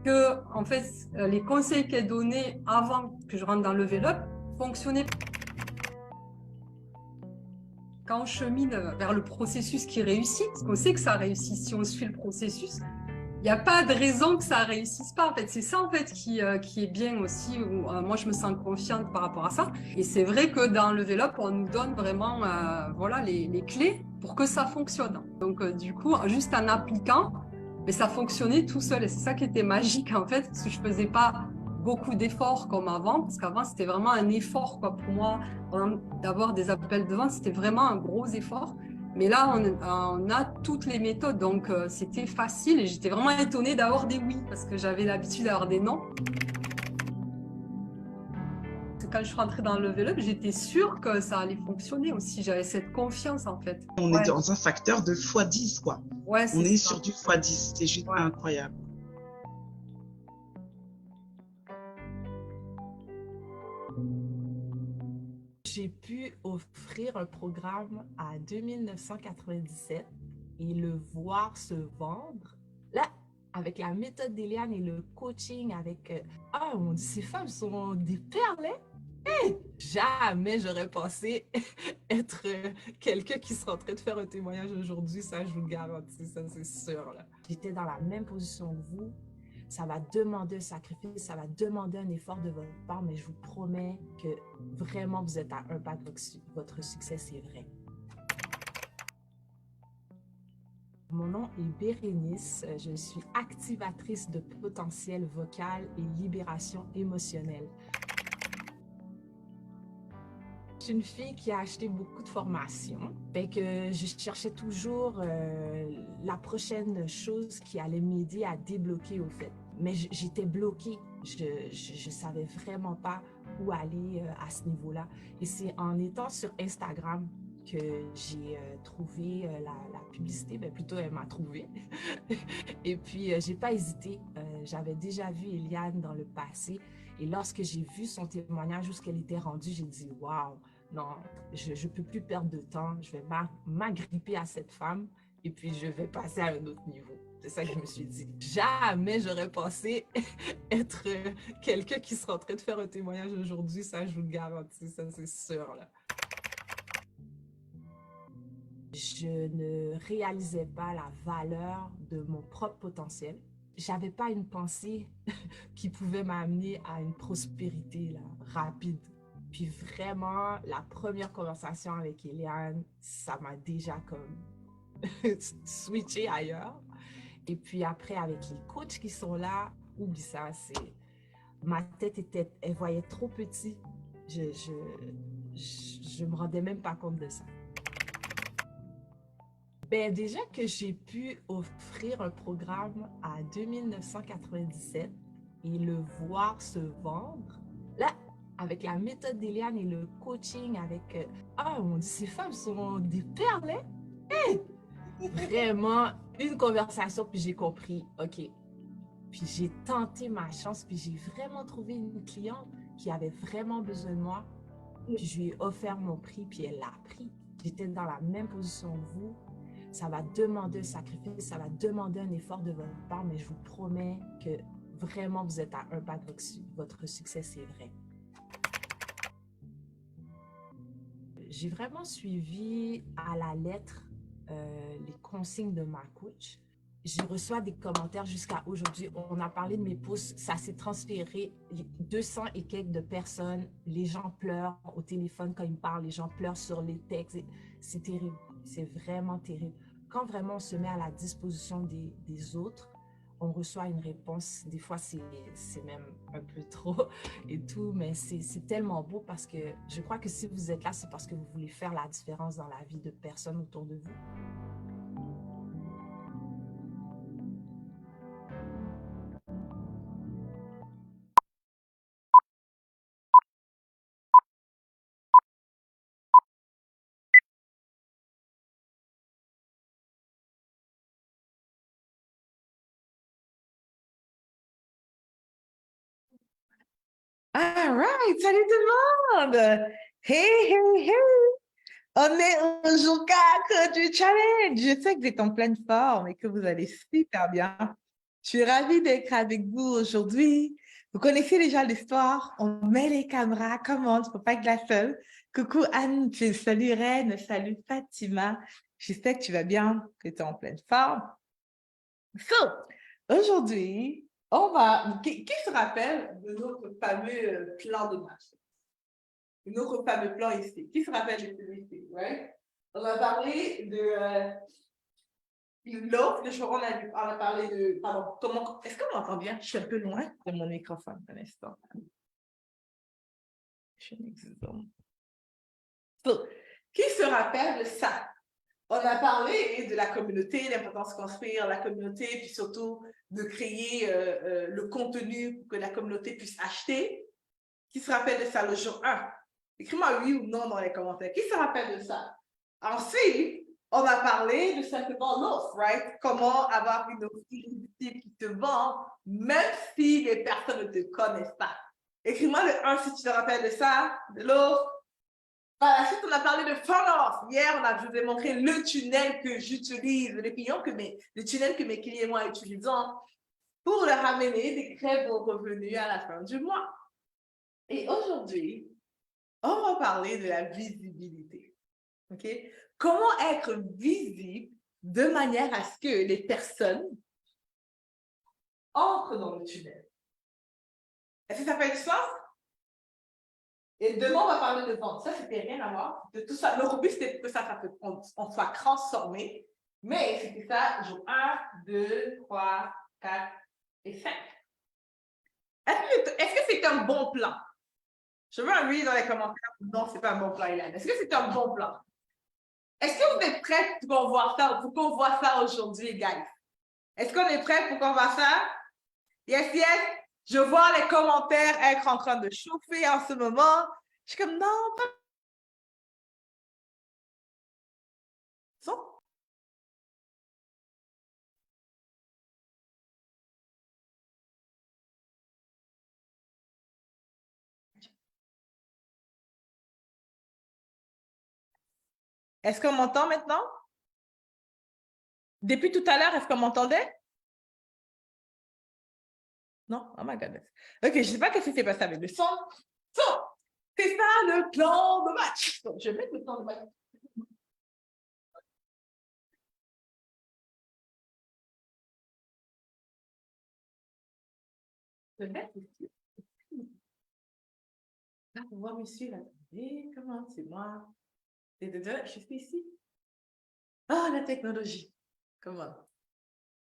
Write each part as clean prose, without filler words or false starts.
que, en fait, les conseils qu'elle donnait avant que je rentre dans le Level Up fonctionnaient. Quand on chemine vers le processus qui réussit, parce qu'on sait que ça réussit si on suit le processus, il n'y a pas de raison que ça réussisse pas. En fait, c'est ça en fait qui est bien aussi. Où, moi, je me sens confiante par rapport à ça. Et c'est vrai que dans le Level Up, on nous donne vraiment voilà les clés pour que ça fonctionne. Donc du coup, juste en appliquant, mais ça fonctionnait tout seul. Et c'est ça qui était magique en fait, parce que je faisais pas beaucoup d'efforts comme avant, parce qu'avant c'était vraiment un effort quoi pour moi d'avoir des appels de vente, c'était vraiment un gros effort. Mais là, on a toutes les méthodes, donc c'était facile et j'étais vraiment étonnée d'avoir des oui parce que j'avais l'habitude d'avoir des non. Quand je suis rentrée dans le Level Up, j'étais sûre que ça allait fonctionner aussi. J'avais cette confiance en fait. On est Ouais, dans un facteur de x10, quoi. ouais, On c'est est ça. sur du x10, c'est juste Ouais. incroyable. J'ai pu offrir un programme à 2997 et le voir se vendre. Là, avec la méthode d'Eliane et le coaching avec ah mon Dieu, ces femmes sont des perles, hein? Hey! Jamais j'aurais pensé être quelqu'un qui serait en train de faire un témoignage aujourd'hui, ça je vous le garantis, ça c'est sûr. J'étais dans la même position que vous. Ça va demander un sacrifice, ça va demander un effort de votre part, mais je vous promets que vraiment vous êtes à un pas de votre succès, c'est vrai. Mon nom est Bérénice, je suis activatrice de potentiel vocal et libération émotionnelle. Je suis une fille qui a acheté beaucoup de formations, fait que je cherchais toujours la prochaine chose qui allait m'aider à débloquer au fait. Mais j'étais bloquée, je savais vraiment pas où aller à ce niveau-là. Et c'est en étant sur Instagram que j'ai trouvé la publicité, ben plutôt elle m'a trouvé. Et puis j'ai pas hésité, j'avais déjà vu Eliane dans le passé et lorsque j'ai vu son témoignage où ce qu'elle était rendue, j'ai dit waouh, non, je ne peux plus perdre de temps, je vais m'agripper à cette femme et puis je vais passer à un autre niveau. C'est ça que je me suis dit. Jamais j'aurais pensé être quelqu'un qui serait en train de faire un témoignage aujourd'hui, ça je vous le garantis, ça c'est sûr. Là. Je ne réalisais pas la valeur de mon propre potentiel. J'avais pas une pensée qui pouvait m'amener à une prospérité là, rapide. Puis vraiment, la première conversation avec Eliane, ça m'a déjà comme switché ailleurs. Et puis après, avec les coachs qui sont là, oublie ça, c'est ma tête était, elle voyait trop petit. Je me rendais même pas compte de ça. Ben déjà que j'ai pu offrir un programme à 2997 et le voir se vendre, là, avec la méthode d'Eliane et le coaching avec ah mon Dieu, ces femmes sont des perles, hein? Hey! Vraiment une conversation, puis j'ai compris, OK. Puis j'ai tenté ma chance, puis j'ai vraiment trouvé une cliente qui avait vraiment besoin de moi. Puis je lui ai offert mon prix, puis elle l'a pris. J'étais dans la même position que vous. Ça va demander un sacrifice, ça va demander un effort de votre part, mais je vous promets que vraiment vous êtes à un pas de votre succès, c'est vrai. J'ai vraiment suivi à la lettre les consignes de ma coach. Je reçois des commentaires jusqu'à aujourd'hui. On a parlé de mes posts, ça s'est transféré. 200 et quelques de personnes. Les gens pleurent au téléphone quand ils me parlent. Les gens pleurent sur les textes. C'est terrible. C'est vraiment terrible. Quand vraiment on se met à la disposition des autres, on reçoit une réponse. Des fois, c'est même un peu trop et tout, mais c'est tellement beau parce que je crois que si vous êtes là, c'est parce que vous voulez faire la différence dans la vie de personnes autour de vous. All right, salut tout le monde! Hey, hey, hey! On est au jour 4 du challenge. Je sais que vous êtes en pleine forme et que vous allez super bien. Je suis ravie d'être avec vous aujourd'hui. Vous connaissez déjà l'histoire. On met les caméras. Comment? Tu ne peux pas être la seule. Coucou Anne, salut Reine, salut Fatima. J'espère que tu vas bien, que tu es en pleine forme. So, aujourd'hui, on va... Qui se rappelle de notre fameux plan de match? Notre fameux plan ici. Qui se rappelle de celui-ci? Ouais? On a parlé de... L'autre, le jour, on a parlé de... Pardon, comment... Est-ce qu'on m'entend bien? Je suis un peu loin de mon microphone un instant. Je m'exhume. So, qui se rappelle de ça? On a parlé de la communauté, l'importance de construire la communauté, puis surtout de créer le contenu pour que la communauté puisse acheter. Qui se rappelle de ça le jour 1? Écris-moi oui ou non dans les commentaires. Qui se rappelle de ça? Ensuite, on a parlé de simplement l'offre, right? Comment avoir une offre irrésistible qui te vend, même si les personnes ne te connaissent pas. Écris-moi le 1 si tu te rappelles de ça, de l'offre. Par la suite, on a parlé de funnel. Hier, je vous ai montré le tunnel que j'utilise, le tunnel que mes clients et moi utilisons pour leur amener des très beaux revenus à la fin du mois. Et aujourd'hui, on va parler de la visibilité. OK? Comment être visible de manière à ce que les personnes entrent dans le tunnel? Est-ce que ça fait du sens? Et demain, on va parler de vente. Ça, c'était rien à voir. De tout ça. Le but, c'était que on soit transformé. Mais c'était ça, jour 1, 2, 3, 4 et 5. Est-ce que c'est un bon plan? Je veux un oui dans les commentaires. Non, c'est pas un bon plan, Hélène. Est-ce que c'est un bon plan? Est-ce que vous êtes prêts pour qu'on voit ça aujourd'hui, guys? Est-ce qu'on est prêts pour qu'on voit ça? Yes, yes. Je vois les commentaires être en train de chauffer en ce moment. Je suis comme, non, pas. Son? Est-ce qu'on m'entend maintenant? Depuis tout à l'heure, est-ce qu'on m'entendait? Non? Oh my goodness. OK, je ne sais pas ce qui s'est passé avec le son. So, c'est ça le plan de match. Donc, je vais mettre le plan de match. Je vais mettre ici. Là, pour voir me suivre. Attendez, comment c'est moi? Je suis ici. Ah, la technologie. Comment?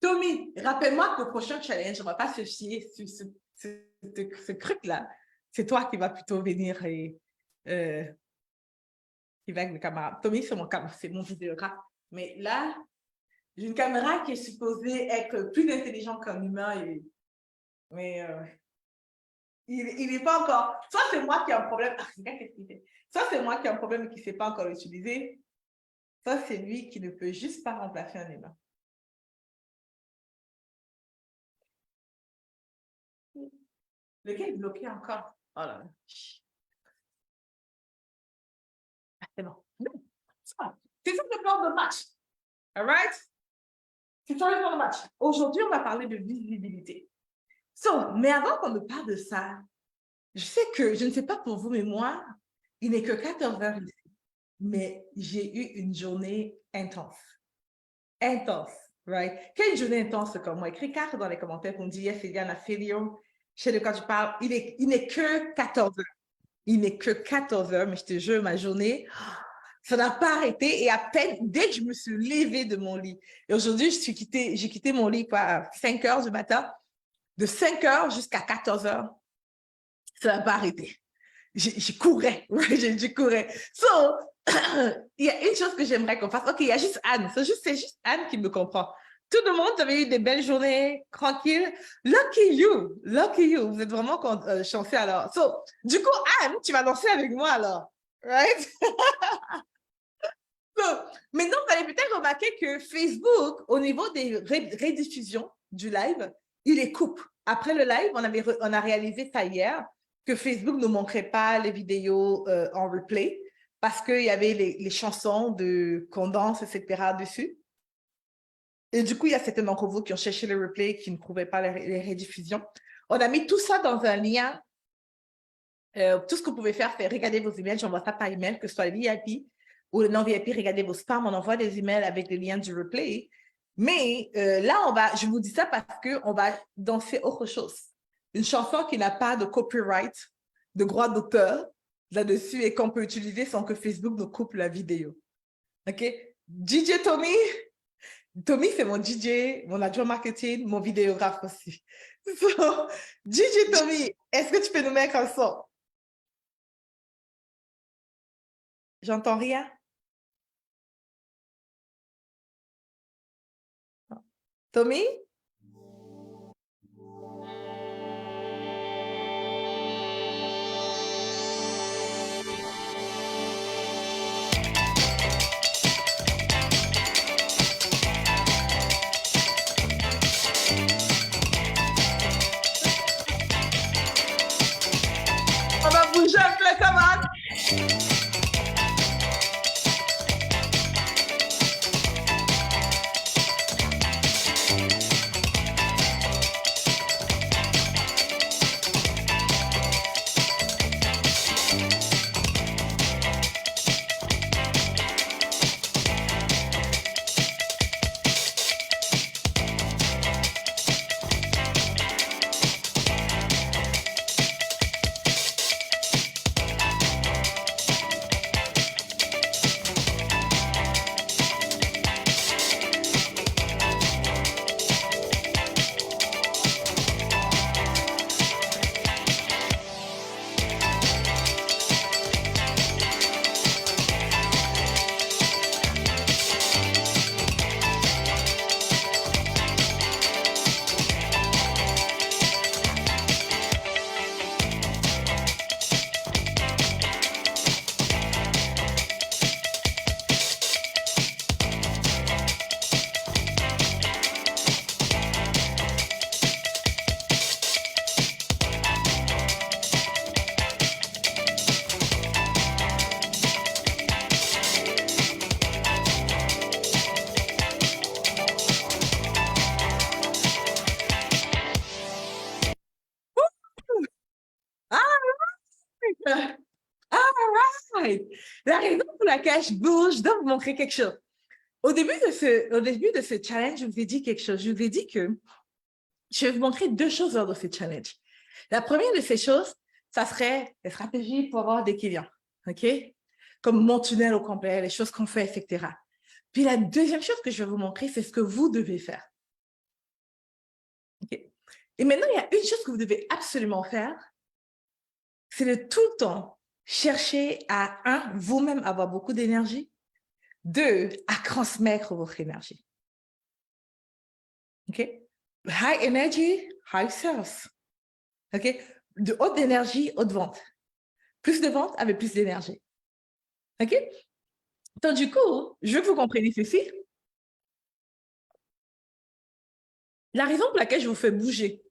Tommy, rappelle-moi que le prochain challenge, on ne va pas se fier sur ce truc-là. C'est toi qui vas plutôt venir et qui va avec la caméra. Tommy, c'est mon vidéographe. Mais là, j'ai une caméra qui est supposée être plus intelligente qu'un humain. Mais il n'est pas encore. Soit c'est moi qui ai un problème. Soit c'est moi qui ai un problème et qui ne sait pas encore l'utiliser. Soit c'est lui qui ne peut juste pas remplacer un humain. Lequel est bloqué encore? Oh là là. Ah, c'est bon. C'est ça le plan de match. All right? C'est ça le plan de match. Aujourd'hui, on va parler de visibilité. Mais avant qu'on ne parle de ça, je ne sais pas pour vous, mais moi, il n'est que 14 heures ici. Mais j'ai eu une journée intense. Intense, right? Quelle journée intense comme moi? Écris 4 dans les commentaires pour me dire, yes, Eliane, I feel you. Je sais de quoi tu parles. Il n'est que 14 heures. Il n'est que 14 heures, mais je te jure, ma journée, ça n'a pas arrêté. Et à peine, dès que je me suis levée de mon lit, et aujourd'hui, j'ai quitté mon lit à 5 heures du matin, de 5 heures jusqu'à 14 heures, ça n'a pas arrêté. Je courais, je courais. Il y a une chose que j'aimerais qu'on fasse. OK, il y a juste Anne. C'est juste Anne qui me comprend. Tout le monde, vous avez eu des belles journées, tranquilles. Lucky you. Lucky you. Vous êtes vraiment chanceux alors. Du coup, Anne, tu vas danser avec moi alors. Right? Maintenant, vous allez peut-être remarquer que Facebook, au niveau des rediffusions du live, il les coupe. Après le live, on a réalisé ça hier, que Facebook ne montrait pas les vidéos en replay parce qu'il y avait les chansons qu'on danse, etc. dessus. Et du coup, il y a certains d'entre vous qui ont cherché le replay, qui ne trouvaient pas les rediffusions. On a mis tout ça dans un lien. Tout ce que vous pouvez faire, c'est regarder vos emails. J'envoie ça par email, que ce soit les VIP ou le non-VIP. Regardez vos spams. On envoie des emails avec les liens du replay. Mais là, je vous dis ça parce qu'on va danser autre chose. Une chanson qui n'a pas de copyright, de droit d'auteur là-dessus et qu'on peut utiliser sans que Facebook nous coupe la vidéo. OK? DJ Tommy, c'est mon DJ, mon adjoint marketing, mon vidéographe aussi. So, DJ Tommy, est-ce que tu peux nous mettre un son? J'entends rien. Tommy? On va bouger un peu, camarade. La raison pour laquelle je bouge, je dois vous montrer quelque chose. Au début de ce challenge, je vous ai dit quelque chose. Je vous ai dit que je vais vous montrer deux choses lors de ce challenge. La première de ces choses, ça serait les stratégies pour avoir des clients. OK? Comme mon tunnel au complet, les choses qu'on fait, etc. Puis la deuxième chose que je vais vous montrer, c'est ce que vous devez faire. OK? Et maintenant, il y a une chose que vous devez absolument faire, c'est de tout le temps chercher à, un, vous-même avoir beaucoup d'énergie, deux, à transmettre votre énergie. OK? High energy, high sales. OK? De haute énergie, haute vente. Plus de vente avec plus d'énergie. OK? Donc, du coup, je veux que vous compreniez ceci. La raison pour laquelle je vous fais bouger,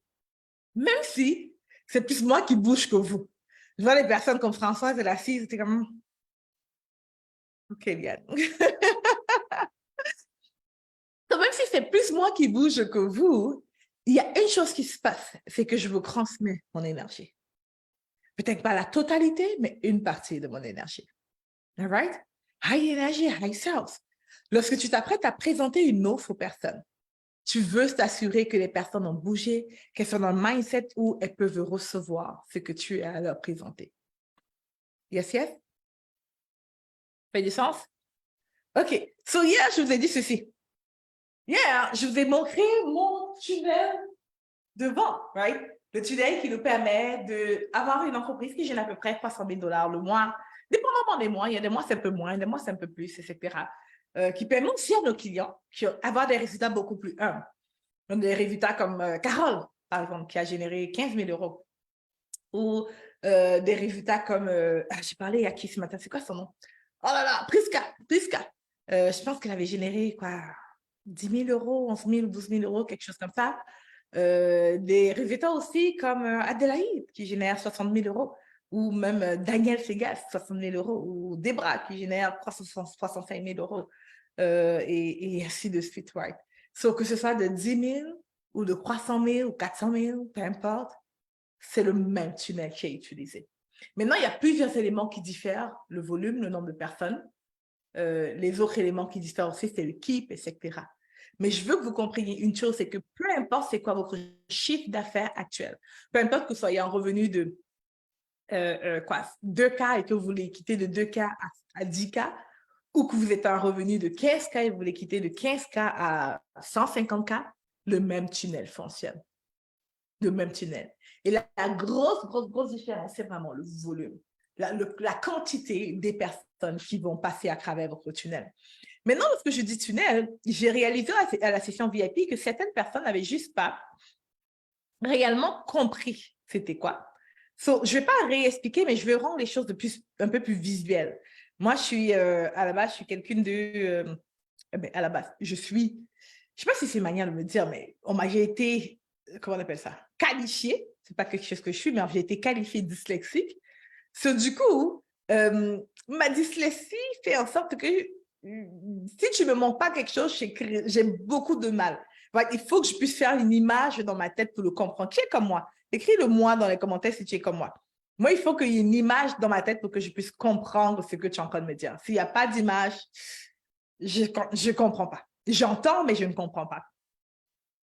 même si c'est plus moi qui bouge que vous. Je vois les personnes comme Françoise, elle est assise, c'était comme... OK, Liane. Donc, même si c'est plus moi qui bouge que vous, il y a une chose qui se passe, c'est que je vous transmets mon énergie. Peut-être pas la totalité, mais une partie de mon énergie. All right? High energy, high sales. Lorsque tu t'apprêtes à présenter une offre aux personnes, tu veux t'assurer que les personnes ont bougé, qu'elles sont dans le mindset où elles peuvent recevoir ce que tu as à leur présenter. Yes, yes? Fait du sens? OK. So, hier, je vous ai dit ceci. Hier, je vous ai montré mon tunnel de vente, right? Le tunnel qui nous permet d'avoir une entreprise qui génère à peu près 300 000 $ le mois, dépendamment des mois. Il y a des mois, c'est un peu moins, des mois, c'est un peu plus, etc. Qui permet aussi à nos clients d'avoir des résultats beaucoup plus humbles. Donc, des résultats comme Carole, par exemple, qui a généré 15 000 €. Ou des résultats comme... j'ai parlé à qui ce matin? C'est quoi son nom? Oh là là, Priska. Je pense qu'elle avait généré quoi, 10 000 €, 11 000, 12 000 €, quelque chose comme ça. Des résultats aussi comme Adélaïde, qui génère 60 000 €. Ou même Daniel Segas, 60 000 €. Ou Debra, qui génère 365 000 €. Et ainsi de suite, right? So, que ce soit de 10 000 ou de 300 000 ou 400 000, peu importe, c'est le même tunnel qui est utilisé. Maintenant, il y a plusieurs éléments qui diffèrent, le volume, le nombre de personnes. Les autres éléments qui diffèrent aussi, c'est l'équipe, etc. Mais je veux que vous compreniez une chose, c'est que peu importe c'est quoi votre chiffre d'affaires actuel, peu importe que vous soyez en revenu de 2K et que vous voulez quitter de 2K à 10K, ou que vous êtes en revenu de 15K et vous voulez quitter de 15K à 150K, le même tunnel fonctionne. Le même tunnel. Et la grosse différence, c'est vraiment le volume, la quantité des personnes qui vont passer à travers votre tunnel. Maintenant, lorsque je dis tunnel, j'ai réalisé à la session VIP que certaines personnes n'avaient juste pas réellement compris c'était quoi. So, je ne vais pas réexpliquer, mais je vais rendre les choses un peu plus visuelles. Moi, à la base, je suis quelqu'un de... à la base, je ne sais pas si c'est une manière de me dire, mais j'ai été, comment on appelle ça, qualifiée. Ce n'est pas quelque chose que je suis, mais j'ai été qualifiée dyslexique. So, du coup, ma dyslexie fait en sorte que si tu ne me montres pas quelque chose, j'ai beaucoup de mal. Il faut que je puisse faire une image dans ma tête pour le comprendre. Qui est comme moi? Écris-le-moi dans les commentaires si tu es comme moi. Moi, il faut qu'il y ait une image dans ma tête pour que je puisse comprendre ce que tu es en train de me dire. S'il n'y a pas d'image, je ne comprends pas. J'entends, mais je ne comprends pas.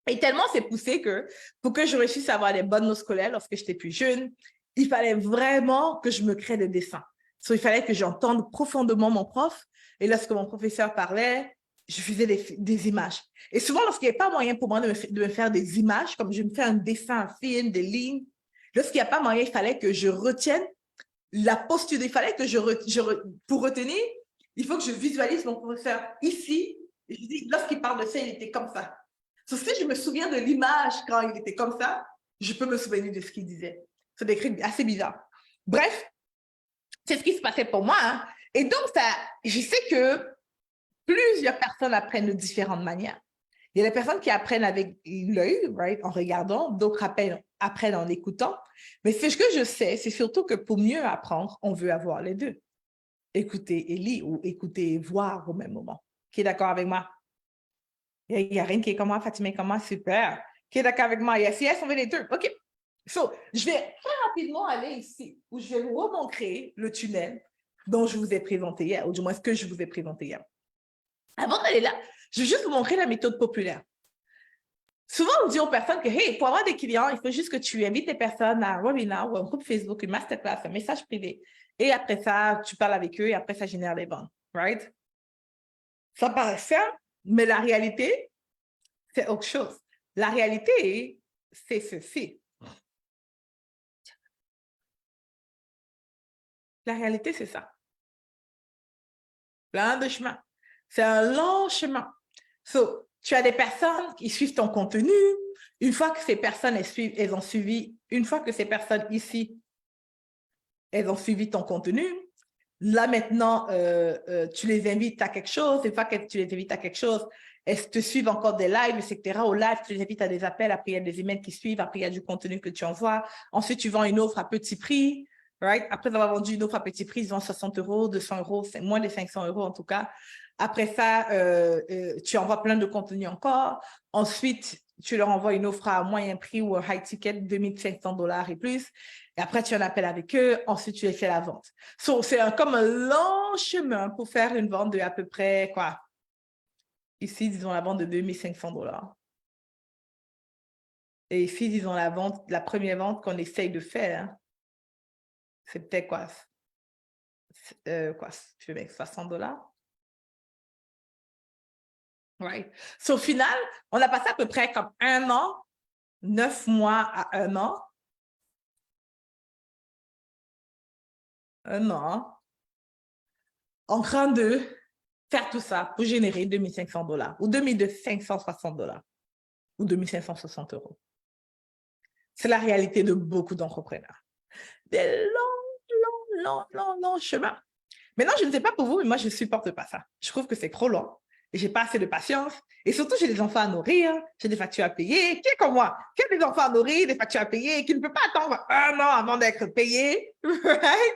Et tellement c'est poussé que pour que je réussisse à avoir des bonnes notes scolaires lorsque j'étais plus jeune, il fallait vraiment que je me crée des dessins. Il fallait que j'entende profondément mon prof. Et lorsque mon professeur parlait, je faisais des images. Et souvent, lorsqu'il n'y avait pas moyen pour moi de me faire des images, comme je me fais un dessin, un film, des lignes, lorsqu'il n'y a pas moyen, il fallait que je retienne la posture. Il fallait que pour retenir, il faut que je visualise mon professeur ici. Et je dis, lorsqu'il parle de ça, il était comme ça. Si je me souviens de l'image quand il était comme ça, je peux me souvenir de ce qu'il disait. C'est des trucs assez bizarres. Bref, c'est ce qui se passait pour moi. Hein. Et donc, je sais que plusieurs personnes apprennent de différentes manières. Il y a des personnes qui apprennent avec l'œil, right, en regardant, d'autres apprennent en écoutant. Mais ce que je sais, c'est surtout que pour mieux apprendre, on veut avoir les deux. Écouter et lire ou écouter et voir au même moment. Qui est d'accord avec moi? Il y a rien qui est comme moi, Fatima est comme moi, super. Qui est d'accord avec moi? Yes, on veut les deux. OK. So, je vais très rapidement aller ici, où je vais vous remontrer le tunnel dont je vous ai présenté hier, ou du moins ce que je vous ai présenté hier. Avant d'aller là, je vais juste vous montrer la méthode populaire. Souvent, on dit aux personnes que, hey, pour avoir des clients, il faut juste que tu invites les personnes à un webinar ou un groupe Facebook, une masterclass, un message privé. Et après ça, tu parles avec eux et après, ça génère des ventes. Right? Ça paraît simple, mais la réalité, c'est autre chose. La réalité, c'est ceci. La réalité, c'est ça. Plein de chemins. C'est un long chemin. So, tu as des personnes qui suivent ton contenu. Une fois que ces personnes, elles ont suivi, une fois que ces personnes ici, elles ont suivi ton contenu, là maintenant, tu les invites à quelque chose. Une fois que tu les invites à quelque chose, elles te suivent encore des lives, etc. Au live, tu les invites à des appels. Après, il y a des emails qui suivent. Après, il y a du contenu que tu envoies. Ensuite, tu vends une offre à petit prix. Right? Après avoir vendu une offre à petit prix, ils vendent 60 €, 200 €, c'est moins de 500 € en tout cas. Après ça, tu envoies plein de contenu encore. Ensuite, tu leur envoies une offre à moyen prix ou un high ticket, 2500 $ et plus. Et après, tu en appelles avec eux. Ensuite, tu les fais la vente. So, c'est comme un long chemin pour faire une vente de à peu près, quoi? Ici, disons la vente de 2500 $. Et ici, disons la première vente qu'on essaye de faire, hein, c'est peut-être quoi? 60 $. Right. So, au final, on a passé à peu près comme 1 an, 9 mois à 1 an. 1 an. En train de faire tout ça pour générer 2500 $ ou 2560 $ ou 2560 €. C'est la réalité de beaucoup d'entrepreneurs. Des longs chemins. Maintenant, je ne sais pas pour vous, mais moi, je ne supporte pas ça. Je trouve que c'est trop long. Et je n'ai pas assez de patience. Et surtout, j'ai des enfants à nourrir, j'ai des factures à payer. Qui est comme moi? Qui a des enfants à nourrir, des factures à payer, qui ne peut pas attendre 1 an avant d'être payé? Right?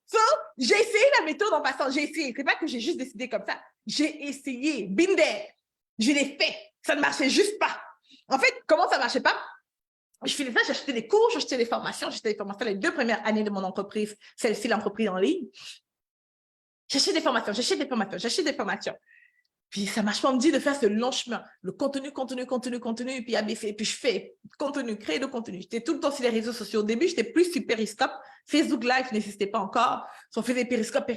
So, j'ai essayé la méthode en passant. J'ai essayé. Ce n'est pas que j'ai juste décidé comme ça. J'ai essayé. Been there. Je l'ai fait. Ça ne marchait juste pas. En fait, comment ça ne marchait pas? Je faisais ça, j'achetais des cours, j'achetais des formations. Les 2 premières années de mon entreprise, celle-ci, l'entreprise en ligne. J'achetais des formations. Puis ça marche pas, on me dit de faire ce long chemin, le contenu, puis ABC, puis je fais contenu, créer de contenu. J'étais tout le temps sur les réseaux sociaux. Au début, j'étais plus sur Periscope. Facebook Live n'existait pas encore. On faisait Periscope,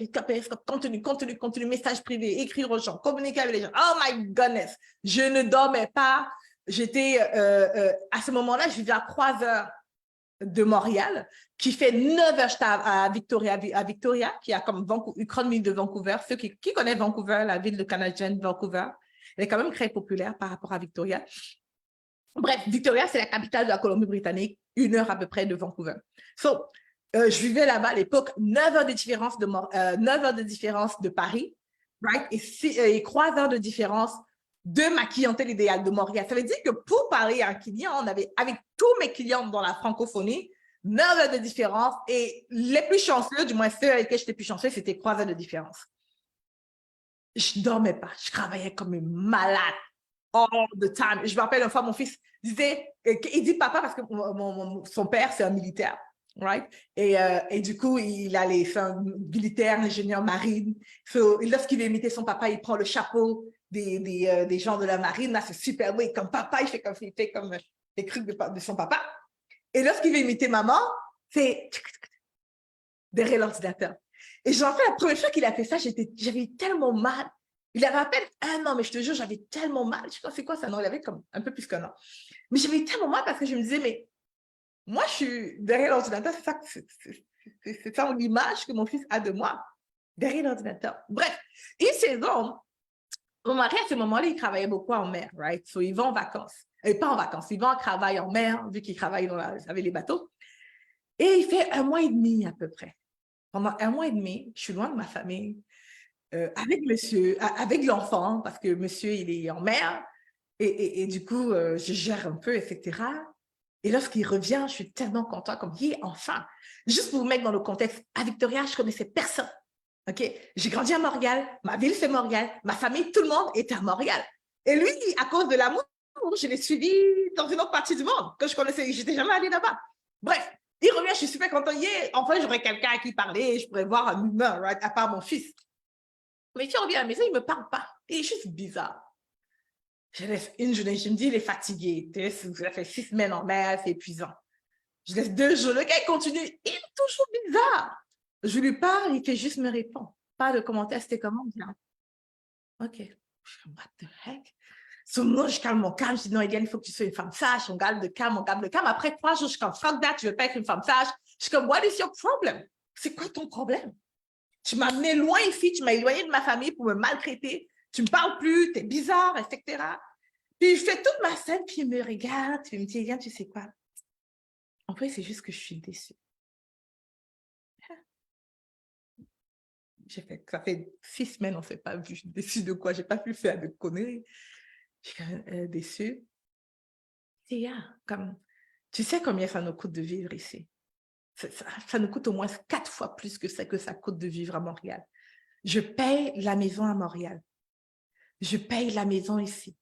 contenu, messages privés, écrire aux gens, communiquer avec les gens. Oh my goodness! Je ne dormais pas. J'étais, à ce moment-là, je vivais à 3 heures de Montréal, qui fait 9 heures à Victoria, qui a comme une grande ville de Vancouver. Ceux qui connaissent Vancouver, la ville de canadienne Vancouver, elle est quand même très populaire par rapport à Victoria. Bref, Victoria, c'est la capitale de la Colombie-Britannique, 1 heure à peu près de Vancouver. Je vivais là-bas à l'époque, 9 heures de différence de Paris, right? Et 3 heures de différence de ma clientèle idéale de Montréal. Ça veut dire que pour parler à un client, on avait, avec tous mes clients dans la francophonie, 9 heures de différence, et les plus chanceux, du moins ceux avec lesquels j'étais plus chanceux, c'était 3 heures de différence. Je ne dormais pas, je travaillais comme une malade all the time. Je me rappelle une fois, mon fils disait, il dit papa parce que son père, c'est un militaire. Right? Et du coup, c'est un militaire, ingénieur marine. Lorsqu'il veut imiter son papa, il prend le chapeau des gens de la marine. Là, c'est super. Oui, comme papa, il fait comme les trucs de son papa. Et lorsqu'il veut imiter maman, c'est derrière l'ordinateur. Et j'en fais la première fois qu'il a fait ça, j'avais tellement mal. Il avait à peine 1 an, mais je te jure, j'avais tellement mal. Je sais pas c'est quoi ça, non, il avait comme un peu plus qu'1 an. Mais j'avais tellement mal parce que je me disais, mais moi, je suis derrière l'ordinateur, c'est ça l'image que mon fils a de moi, derrière l'ordinateur. Bref, une saison, mon mari, à ce moment-là, il travaillait beaucoup en mer, right? So, il va en vacances. Pas en vacances, il va en travail en mer, vu qu'il travaille avec les bateaux. Et il fait 1 mois et demi à peu près. Pendant 1 mois et demi, je suis loin de ma famille, avec l'enfant, parce que monsieur, il est en mer. Et du coup, je gère un peu, etc. Et lorsqu'il revient, je suis tellement contente, comme, enfin. Juste pour vous mettre dans le contexte, à Victoria, je ne connaissais personne. OK? J'ai grandi à Montréal, ma ville, c'est Montréal, ma famille, tout le monde était à Montréal. Et lui, à cause de l'amour, je l'ai suivi dans une autre partie du monde que je connaissais, je n'étais jamais allée là-bas. Bref, il revient, je suis super contente. Enfin, j'aurais quelqu'un à qui parler, je pourrais voir un humain, right? À part mon fils. Mais il revient à la maison, il ne me parle pas. Il est juste bizarre. Je laisse une journée, je me dis, il est fatigué. Ça fait 6 semaines en mer, c'est épuisant. Je laisse 2 jours, le gars continue, il est toujours bizarre. Je lui parle, il fait juste me répondre. Pas de commentaire, c'était comment? OK. What the heck? Moi, je calme mon calme. Je dis, non, Eliane, il faut que tu sois une femme sage. On garde le calme, on garde le calme. Après 3 jours, je suis comme, fuck that, je ne veux pas être une femme sage. Je suis comme, what is your problem? C'est quoi ton problème? Tu m'as amené loin ici, tu m'as éloigné de ma famille pour me maltraiter. Tu ne me parles plus, tu es bizarre, etc. Puis je fais toute ma scène, puis il me regarde, puis il me dit, Eliane, tu sais quoi? En fait, c'est juste que je suis déçue. Ça fait 6 semaines, on ne s'est pas vu. Je suis déçue de quoi? Je n'ai pas pu faire de conneries. Je suis quand même déçue. Et comme, tu sais combien ça nous coûte de vivre ici? Ça nous coûte au moins 4 fois plus que ça coûte de vivre à Montréal. Je paye la maison à Montréal. Je paye la maison ici.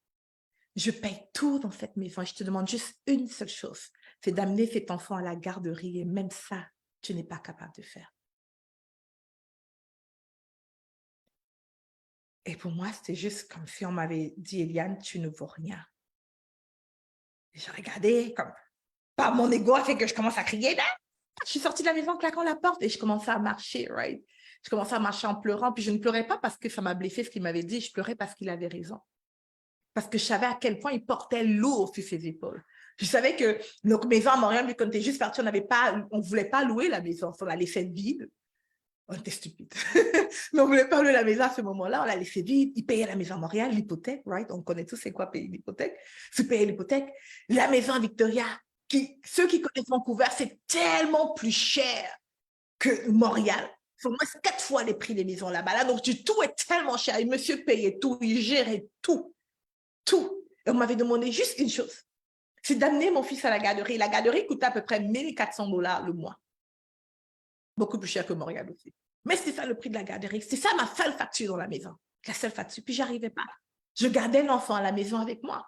Je paye tout dans cette maison. Et je te demande juste une seule chose, c'est d'amener cet enfant à la garderie. Et même ça, tu n'es pas capable de faire. Et pour moi, c'était juste comme si on m'avait dit, Eliane, tu ne vaux rien. Et j'ai regardé, comme, par mon ego a fait que je commence à crier. Je suis sortie de la maison en claquant la porte et je commençais à marcher, right? Je commençais à marcher en pleurant. Puis je ne pleurais pas parce que ça m'a blessé ce qu'il m'avait dit. Je pleurais parce qu'il avait raison. Parce que je savais à quel point il portait lourd sur ses épaules. Je savais que notre maison à Montréal, quand on était juste parti, on ne voulait pas louer la maison. On la laissait vide. On était stupides. Mais on ne voulait pas louer la maison à ce moment-là. On la laissait vide. Ils payaient la maison à Montréal, l'hypothèque, right? On connaît tous c'est quoi payer l'hypothèque. Se payer l'hypothèque. La maison à Victoria, ceux qui connaissent Vancouver, c'est tellement plus cher que Montréal. C'est au moins 4 fois les prix des maisons là-bas. Là, donc, tout est tellement cher. Et monsieur payait tout, il gérait tout. Tout. Et on m'avait demandé juste une chose. C'est d'amener mon fils à la garderie. La garderie coûtait à peu près 1 400 $ le mois. Beaucoup plus cher que Montréal aussi. Mais c'est ça le prix de la garderie. C'est ça ma seule facture dans la maison. La seule facture. Puis, j'arrivais pas. Je gardais l'enfant à la maison avec moi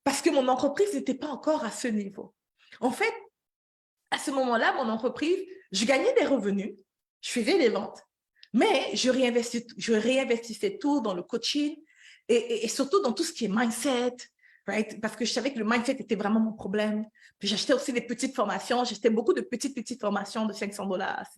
parce que mon entreprise n'était pas encore à ce niveau. En fait, à ce moment-là, mon entreprise, je gagnais des revenus, je faisais des ventes, mais je réinvestissais tout dans le coaching et surtout dans tout ce qui est mindset, right? Parce que je savais que le mindset était vraiment mon problème. Puis j'achetais aussi des petites formations, j'achetais beaucoup de petites formations de $500,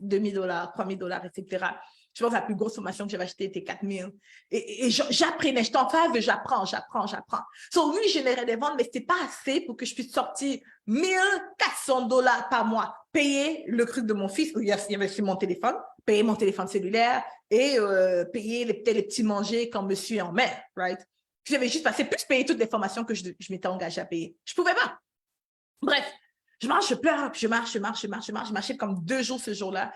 $2,000, $3,000, etc. Je pense que la plus grosse formation que j'avais achetée était 4,000. Et j'apprenais, j'étais en phase de j'apprends. So, oui, je générais des ventes, mais ce n'était pas assez pour que je puisse sortir $1,400 par mois, payer le truc de mon fils, il y avait sur mon téléphone, payer mon téléphone cellulaire et payer les petits manger quand monsieur est en mer, right? J'avais juste passé plus payer toutes les formations que je m'étais engagée à payer. Je ne pouvais pas. Bref, je marche, je pleure, je marchais comme 2 jours ce jour-là.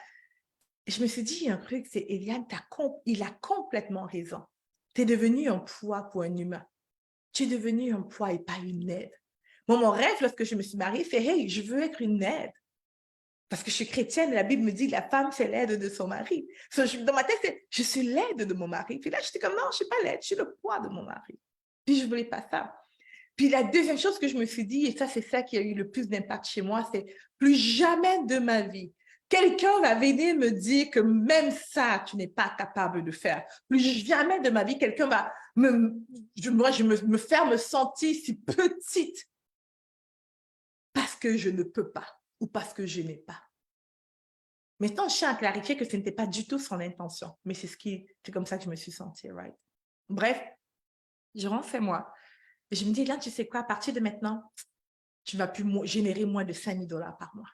Et je me suis dit un truc, c'est Eliane, il a complètement raison. Tu es devenu un poids pour un humain. Tu es devenu un poids et pas une aide. Moi, mon rêve, lorsque je me suis mariée, c'est « Hey, je veux être une aide. » Parce que je suis chrétienne et la Bible me dit que la femme, c'est l'aide de son mari. Dans ma tête, c'est « Je suis l'aide de mon mari. » Puis là, j'étais comme « Non, je ne suis pas l'aide, je suis le poids de mon mari. » Puis je ne voulais pas ça. Puis la deuxième chose que je me suis dit, et ça, c'est ça qui a eu le plus d'impact chez moi, c'est plus jamais de ma vie, quelqu'un va venir me dire que même ça, tu n'es pas capable de faire. Plus jamais de ma vie, quelqu'un va me faire me sentir si petite parce que je ne peux pas ou parce que je n'ai pas. Maintenant, je tiens à clarifier que ce n'était pas du tout son intention, mais c'est comme ça que je me suis sentie, right? Bref, je rentre chez moi. Et je me dis, là, tu sais quoi, à partir de maintenant, tu ne vas plus générer moins de $5,000 par mois.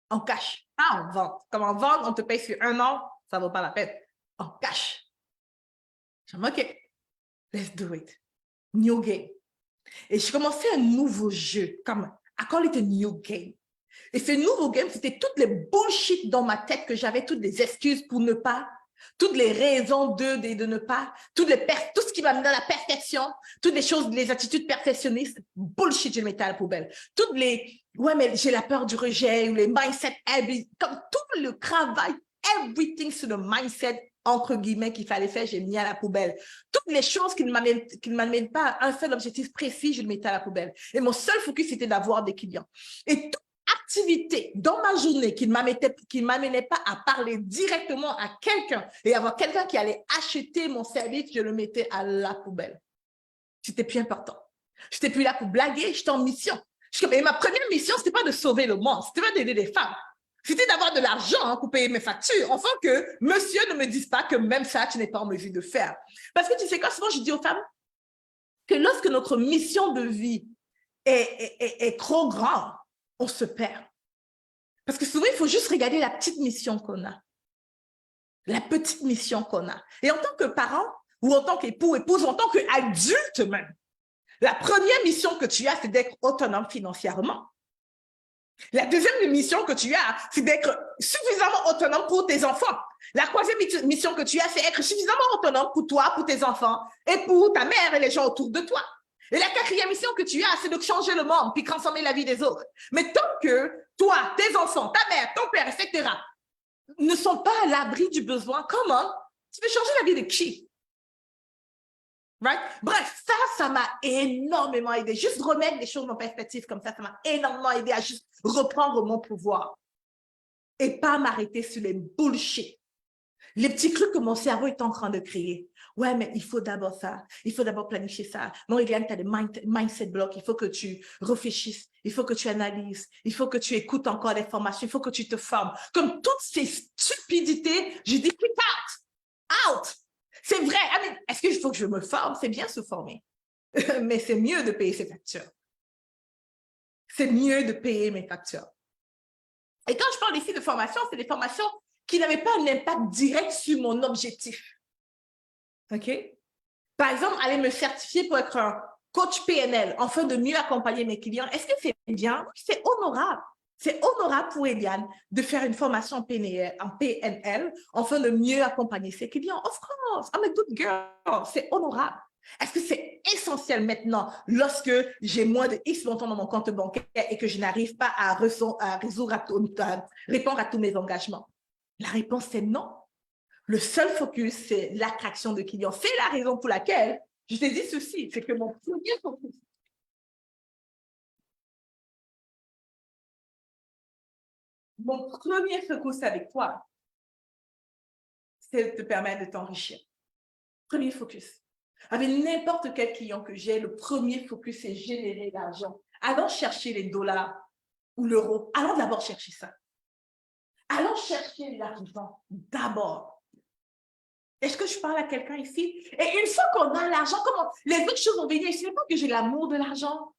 En cash, pas en vente. Comme en vente, on te paye sur 1 an, ça ne vaut pas la peine. En cash. Je me dis, OK, let's do it. New game. Et je commençais un nouveau jeu, comme I call it a new game. Et ce nouveau game, c'était toutes les bullshit dans ma tête que j'avais, toutes les excuses pour ne pas, toutes les raisons de ne pas, tout ce qui m'amenait à la perfection, toutes les choses, les attitudes perfectionnistes, bullshit, je le mettais à la poubelle. Toutes les, ouais, mais j'ai la peur du rejet, ou les mindset habits, comme tout le travail, everything sur le mindset, entre guillemets, qu'il fallait faire, j'ai mis à la poubelle. Toutes les choses qui ne m'amènent pas à un seul objectif précis, je le mettais à la poubelle. Et mon seul focus, c'était d'avoir des clients. Et toute activité dans ma journée qui ne m'amenait pas à parler directement à quelqu'un et avoir quelqu'un qui allait acheter mon service, je le mettais à la poubelle. C'était plus important. Je n'étais plus là pour blaguer, j'étais en mission. Et ma première mission, ce n'était pas de sauver le monde, c'était pas d'aider les femmes. C'était d'avoir de l'argent pour payer mes factures, enfin que monsieur ne me dise pas que même ça, tu n'es pas en mesure de faire. Parce que tu sais quoi, souvent je dis aux femmes que lorsque notre mission de vie est trop grande, on se perd. Parce que souvent, il faut juste regarder la petite mission qu'on a. La petite mission qu'on a. Et en tant que parent, ou en tant qu'époux, épouse, en tant qu'adulte même, la première mission que tu as, c'est d'être autonome financièrement. La deuxième mission que tu as, c'est d'être suffisamment autonome pour tes enfants. La troisième mission que tu as, c'est être suffisamment autonome pour toi, pour tes enfants, et pour ta mère et les gens autour de toi. Et la quatrième mission que tu as, c'est de changer le monde puis transformer la vie des autres. Mais tant que toi, tes enfants, ta mère, ton père, etc., ne sont pas à l'abri du besoin, comment tu veux changer la vie de qui? Right? Bref, ça m'a énormément aidé. Juste remettre les choses en perspective comme ça m'a énormément aidé à juste reprendre mon pouvoir et pas m'arrêter sur les bullshit. Les petits trucs que mon cerveau est en train de créer. Ouais, mais il faut d'abord ça. Il faut d'abord planifier ça. Non, Eliane, tu as des mindset blocks. Il faut que tu réfléchisses. Il faut que tu analyses. Il faut que tu écoutes encore des formations. Il faut que tu te formes. Comme toutes ces stupidités, je dis, quick out. Out. C'est vrai. Est-ce qu'il faut que je me forme? C'est bien se former. Mais c'est mieux de payer ses factures. C'est mieux de payer mes factures. Et quand je parle ici de formation, c'est des formations qui n'avaient pas un impact direct sur mon objectif. OK? Par exemple, aller me certifier pour être un coach PNL afin de mieux accompagner mes clients. Est-ce que c'est bien? C'est honorable. C'est honorable pour Eliane de faire une formation en PNL afin de mieux accompagner ses clients. Of course, I'm a good girl. C'est honorable. Est-ce que c'est essentiel maintenant, lorsque j'ai moins de X montants dans mon compte bancaire et que je n'arrive pas à répondre à tous mes engagements? La réponse, c'est non. Le seul focus, c'est l'attraction de clients. C'est la raison pour laquelle je t'ai dit ceci, c'est que mon premier focus avec toi, c'est de te permettre de t'enrichir. Premier focus. Avec n'importe quel client que j'ai, le premier focus, c'est générer l'argent. Allons chercher les dollars ou l'euro. Allons d'abord chercher ça. Allons chercher l'argent d'abord. Est-ce que je parle à quelqu'un ici? Et une fois qu'on a l'argent, comment les autres choses vont venir? C'est pas que j'ai l'amour de l'argent.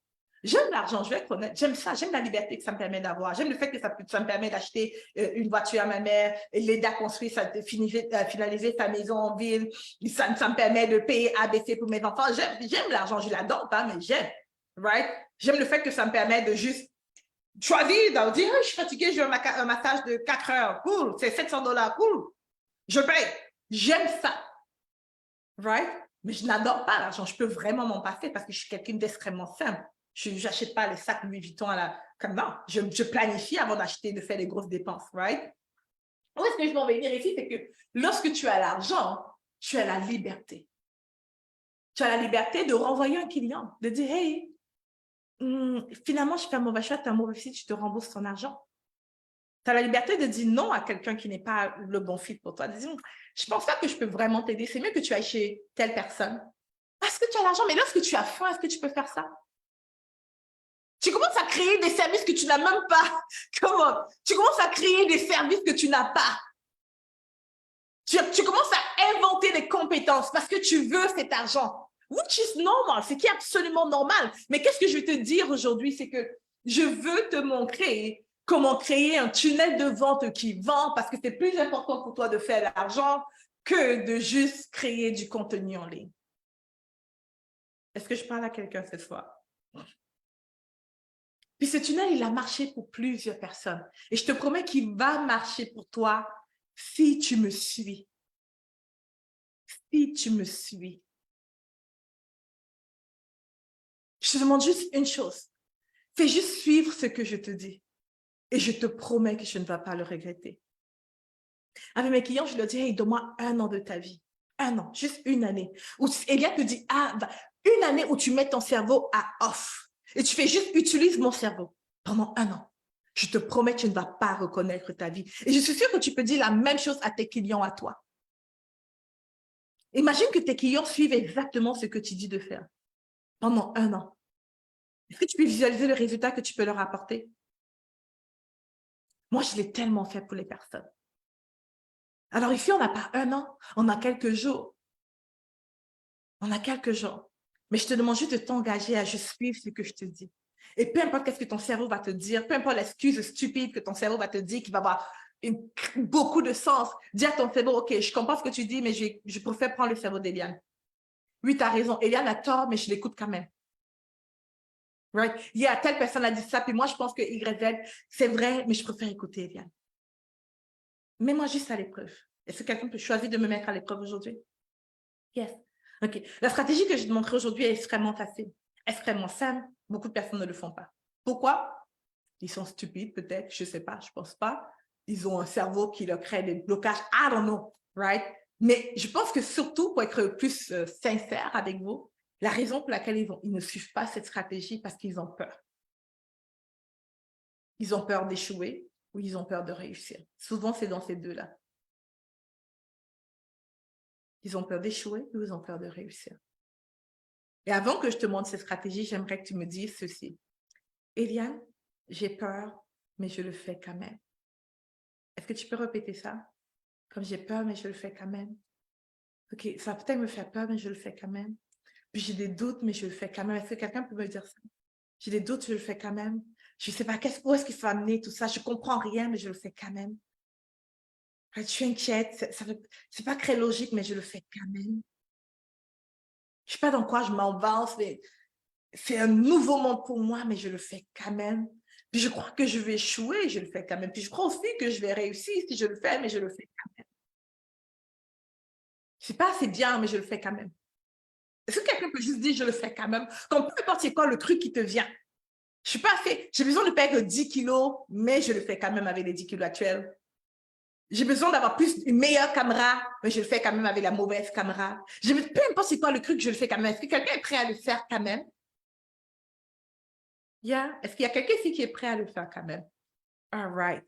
J'aime l'argent, je vais être honnête. J'aime ça, j'aime la liberté que ça me permet d'avoir. J'aime le fait que ça me permet d'acheter une voiture à ma mère, l'aider à construire, finaliser sa maison en ville. Ça me permet de payer ABC pour mes enfants. J'aime l'argent, je l'adore pas, mais j'aime. Right? J'aime le fait que ça me permet de juste choisir, de dire, je suis fatiguée, je veux un massage de 4 heures. Cool, c'est $700. Cool. Je paye. J'aime ça. Right? Mais je n'adore pas l'argent. Je peux vraiment m'en passer parce que je suis quelqu'un d'extrêmement simple. Je n'achète pas les sacs Louis Vuitton comme non. Je planifie avant d'acheter, de faire des grosses dépenses. Right? Où est-ce que je vais en venir ici? C'est que lorsque tu as l'argent, tu as la liberté. Tu as la liberté de renvoyer un client, de dire, hey, finalement, je fais un mauvais choix, tu as un mauvais fit, tu te rembourses ton argent. Tu as la liberté de dire non à quelqu'un qui n'est pas le bon fit pour toi. De dire, je ne pense pas que je peux vraiment t'aider. C'est mieux que tu ailles chez telle personne. Parce que tu as l'argent. Mais lorsque tu as faim, est-ce que tu peux faire ça? Tu commences à créer des services que tu n'as même pas. Comment? Tu commences à créer des services que tu n'as pas. Tu commences à inventer des compétences parce que tu veux cet argent. Which is normal. C'est qui est absolument normal. Mais qu'est-ce que je vais te dire aujourd'hui? C'est que je veux te montrer comment créer un tunnel de vente qui vend parce que c'est plus important pour toi de faire de l'argent que de juste créer du contenu en ligne. Est-ce que je parle à quelqu'un ce soir? Puis ce tunnel, il a marché pour plusieurs personnes. Et je te promets qu'il va marcher pour toi si tu me suis. Si tu me suis. Je te demande juste une chose. Fais juste suivre ce que je te dis. Et je te promets que je ne vais pas le regretter. Avec mes clients, je leur dis, hey, donne-moi 1 an de ta vie. 1 an, juste une année. Elia te dit, une année où tu mets ton cerveau à off. Et tu fais juste, utilise mon cerveau pendant 1 an. Je te promets que tu ne vas pas reconnaître ta vie. Et je suis sûre que tu peux dire la même chose à tes clients, à toi. Imagine que tes clients suivent exactement ce que tu dis de faire pendant 1 an. Est-ce que tu peux visualiser le résultat que tu peux leur apporter? Moi, je l'ai tellement fait pour les personnes. Alors ici, on n'a pas 1 an, on a quelques jours. On a quelques jours. Mais je te demande juste de t'engager à juste suivre ce que je te dis. Et peu importe qu'est-ce que ton cerveau va te dire, peu importe l'excuse stupide que ton cerveau va te dire, qui va avoir beaucoup de sens, dis à ton cerveau, OK, je comprends ce que tu dis, mais je préfère prendre le cerveau d'Eliane. Oui, tu as raison. Eliane a tort, mais je l'écoute quand même. Right? Il y a telle personne a dit ça, puis moi, je pense que YZ, c'est vrai, mais je préfère écouter Eliane. Mets-moi juste à l'épreuve. Est-ce que quelqu'un peut choisir de me mettre à l'épreuve aujourd'hui? Yes. OK. La stratégie que je vais te montrer aujourd'hui est extrêmement facile, extrêmement simple. Beaucoup de personnes ne le font pas. Pourquoi? Ils sont stupides, peut-être, je ne sais pas, je ne pense pas. Ils ont un cerveau qui leur crée des blocages. I don't know, right? Mais je pense que surtout, pour être plus sincère avec vous, la raison pour laquelle ils ne suivent pas cette stratégie, parce qu'ils ont peur. Ils ont peur d'échouer ou ils ont peur de réussir. Souvent, c'est dans ces deux-là. Ils ont peur d'échouer ou ils ont peur de réussir. Et avant que je te montre cette stratégie, j'aimerais que tu me dises ceci. Eliane, j'ai peur, mais je le fais quand même. Est-ce que tu peux répéter ça? Comme j'ai peur, mais je le fais quand même. OK, ça va peut-être me faire peur, mais je le fais quand même. Puis j'ai des doutes, mais je le fais quand même. Est-ce que quelqu'un peut me dire ça? J'ai des doutes, je le fais quand même. Je ne sais pas où est-ce qu'il faut amener tout ça. Je ne comprends rien, mais je le fais quand même. Je suis inquiète. C'est pas très logique, mais je le fais quand même. Je ne sais pas dans quoi je m'avance, mais c'est un nouveau monde pour moi, mais je le fais quand même. Puis je crois que je vais échouer, je le fais quand même. Puis je crois aussi que je vais réussir si je le fais, mais je le fais quand même. Je ne sais pas assez bien, mais je le fais quand même. Est-ce que quelqu'un peut juste dire je le fais quand même? Comme peu importe c'est quoi le truc qui te vient. Je suis pas fait, j'ai besoin de perdre 10 kilos, mais je le fais quand même avec les 10 kilos actuels. J'ai besoin d'avoir une meilleure caméra, mais je le fais quand même avec la mauvaise caméra. Peu importe c'est quoi le truc, je le fais quand même. Est-ce que quelqu'un est prêt à le faire quand même? Est-ce qu'il y a quelqu'un ici qui est prêt à le faire quand même? All right.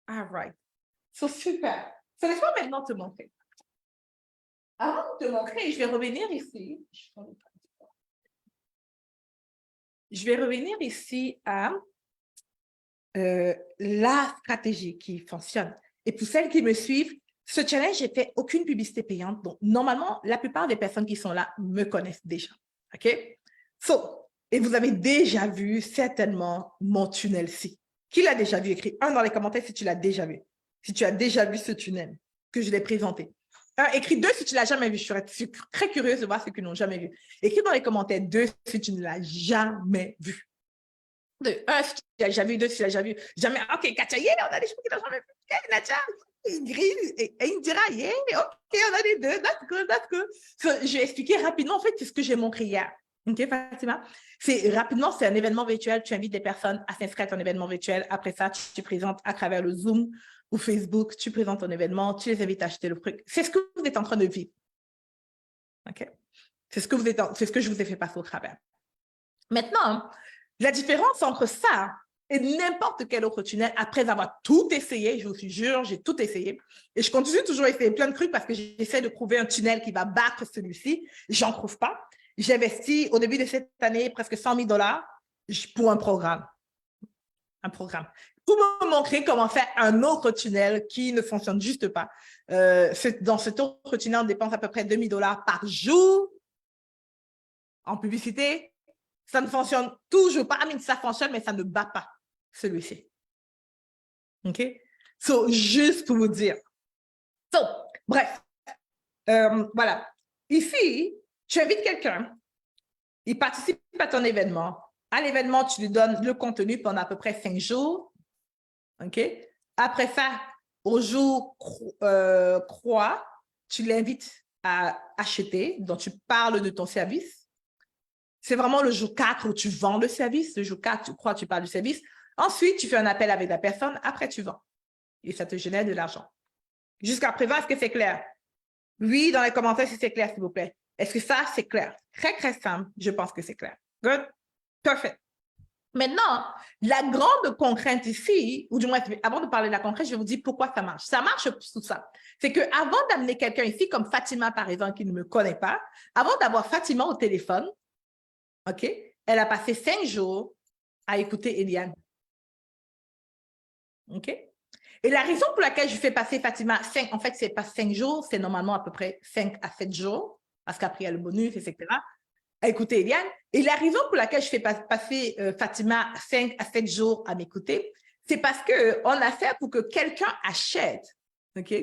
All right. So, super. So, laisse-moi maintenant te montrer. Avant de te montrer, je vais revenir ici. Je vais revenir ici à la stratégie qui fonctionne. Et pour celles qui me suivent, ce challenge, j'ai fait aucune publicité payante. Donc, normalement, la plupart des personnes qui sont là me connaissent déjà. OK? So, et vous avez déjà vu certainement mon tunnel-ci. Qui l'a déjà vu? Écris 1 dans les commentaires si tu l'as déjà vu. Si tu as déjà vu ce tunnel que je l'ai présenté. Écris 2 si tu ne l'as jamais vu. Je suis très curieuse de voir ceux qui n'ont jamais vu. Écris dans les commentaires 2 si tu ne l'as jamais vu. 1 si tu l'as déjà vu, 2 si tu l'as déjà vu. Jamais. OK, Katia, yeah, on a des choses qui n'ont jamais vu. Yeah, Nadia, il grille et il me dira, yeah, OK, on a les 2. That's good, that's good. So, je vais expliquer rapidement. En fait, c'est ce que j'ai montré hier. OK, Fatima? Rapidement, c'est un événement virtuel. Tu invites des personnes à s'inscrire à ton événement virtuel. Après ça, tu présentes à travers le Zoom ou Facebook, tu présentes ton événement, tu les invites à acheter le truc. C'est ce que vous êtes en train de vivre. OK? C'est ce que je vous ai fait passer au travers. Maintenant, la différence entre ça et n'importe quel autre tunnel, après avoir tout essayé, je vous jure, j'ai tout essayé, et je continue toujours à essayer plein de trucs parce que j'essaie de trouver un tunnel qui va battre celui-ci. J'en trouve pas. J'ai investi au début de cette année presque 100 000 $ pour un programme. Pour me montrer comment faire un autre tunnel qui ne fonctionne juste pas. Dans cet autre tunnel, on dépense à peu près 2 000 $ par jour en publicité. Ça ne fonctionne toujours pas. Ça fonctionne, mais ça ne bat pas celui-ci. OK? So, juste pour vous dire. So, bref. Voilà. Ici, tu invites quelqu'un, il participe à ton événement. À l'événement, tu lui donnes le contenu pendant à peu près 5 jours. OK? Après ça, au jour croix, tu l'invites à acheter, donc tu parles de ton service. C'est vraiment le jour 4 où tu vends le service. Le jour 4, tu crois, tu parles du service. Ensuite, tu fais un appel avec la personne. Après, tu vends. Et ça te génère de l'argent. Jusqu'à présent, est-ce que c'est clair? Oui, dans les commentaires, si c'est clair, s'il vous plaît. Est-ce que ça, c'est clair? Très, très simple. Je pense que c'est clair. Good? Perfect. Maintenant, la grande contrainte ici, ou du moins, avant de parler de la contrainte, je vais vous dire pourquoi ça marche. Ça marche sous ça. C'est qu'avant d'amener quelqu'un ici, comme Fatima, par exemple, qui ne me connaît pas, avant d'avoir Fatima au téléphone, OK, elle a passé 5 jours à écouter Eliane. OK? Et la raison pour laquelle je fais passer Fatima, en fait, c'est pas 5 jours, c'est normalement à peu près 5 à 7 jours, parce qu'après, il y a le bonus, etc. À écouter Eliane. Et la raison pour laquelle je fais passer Fatima 5 à 7 jours à m'écouter, c'est parce qu'on a fait pour que quelqu'un achète. OK?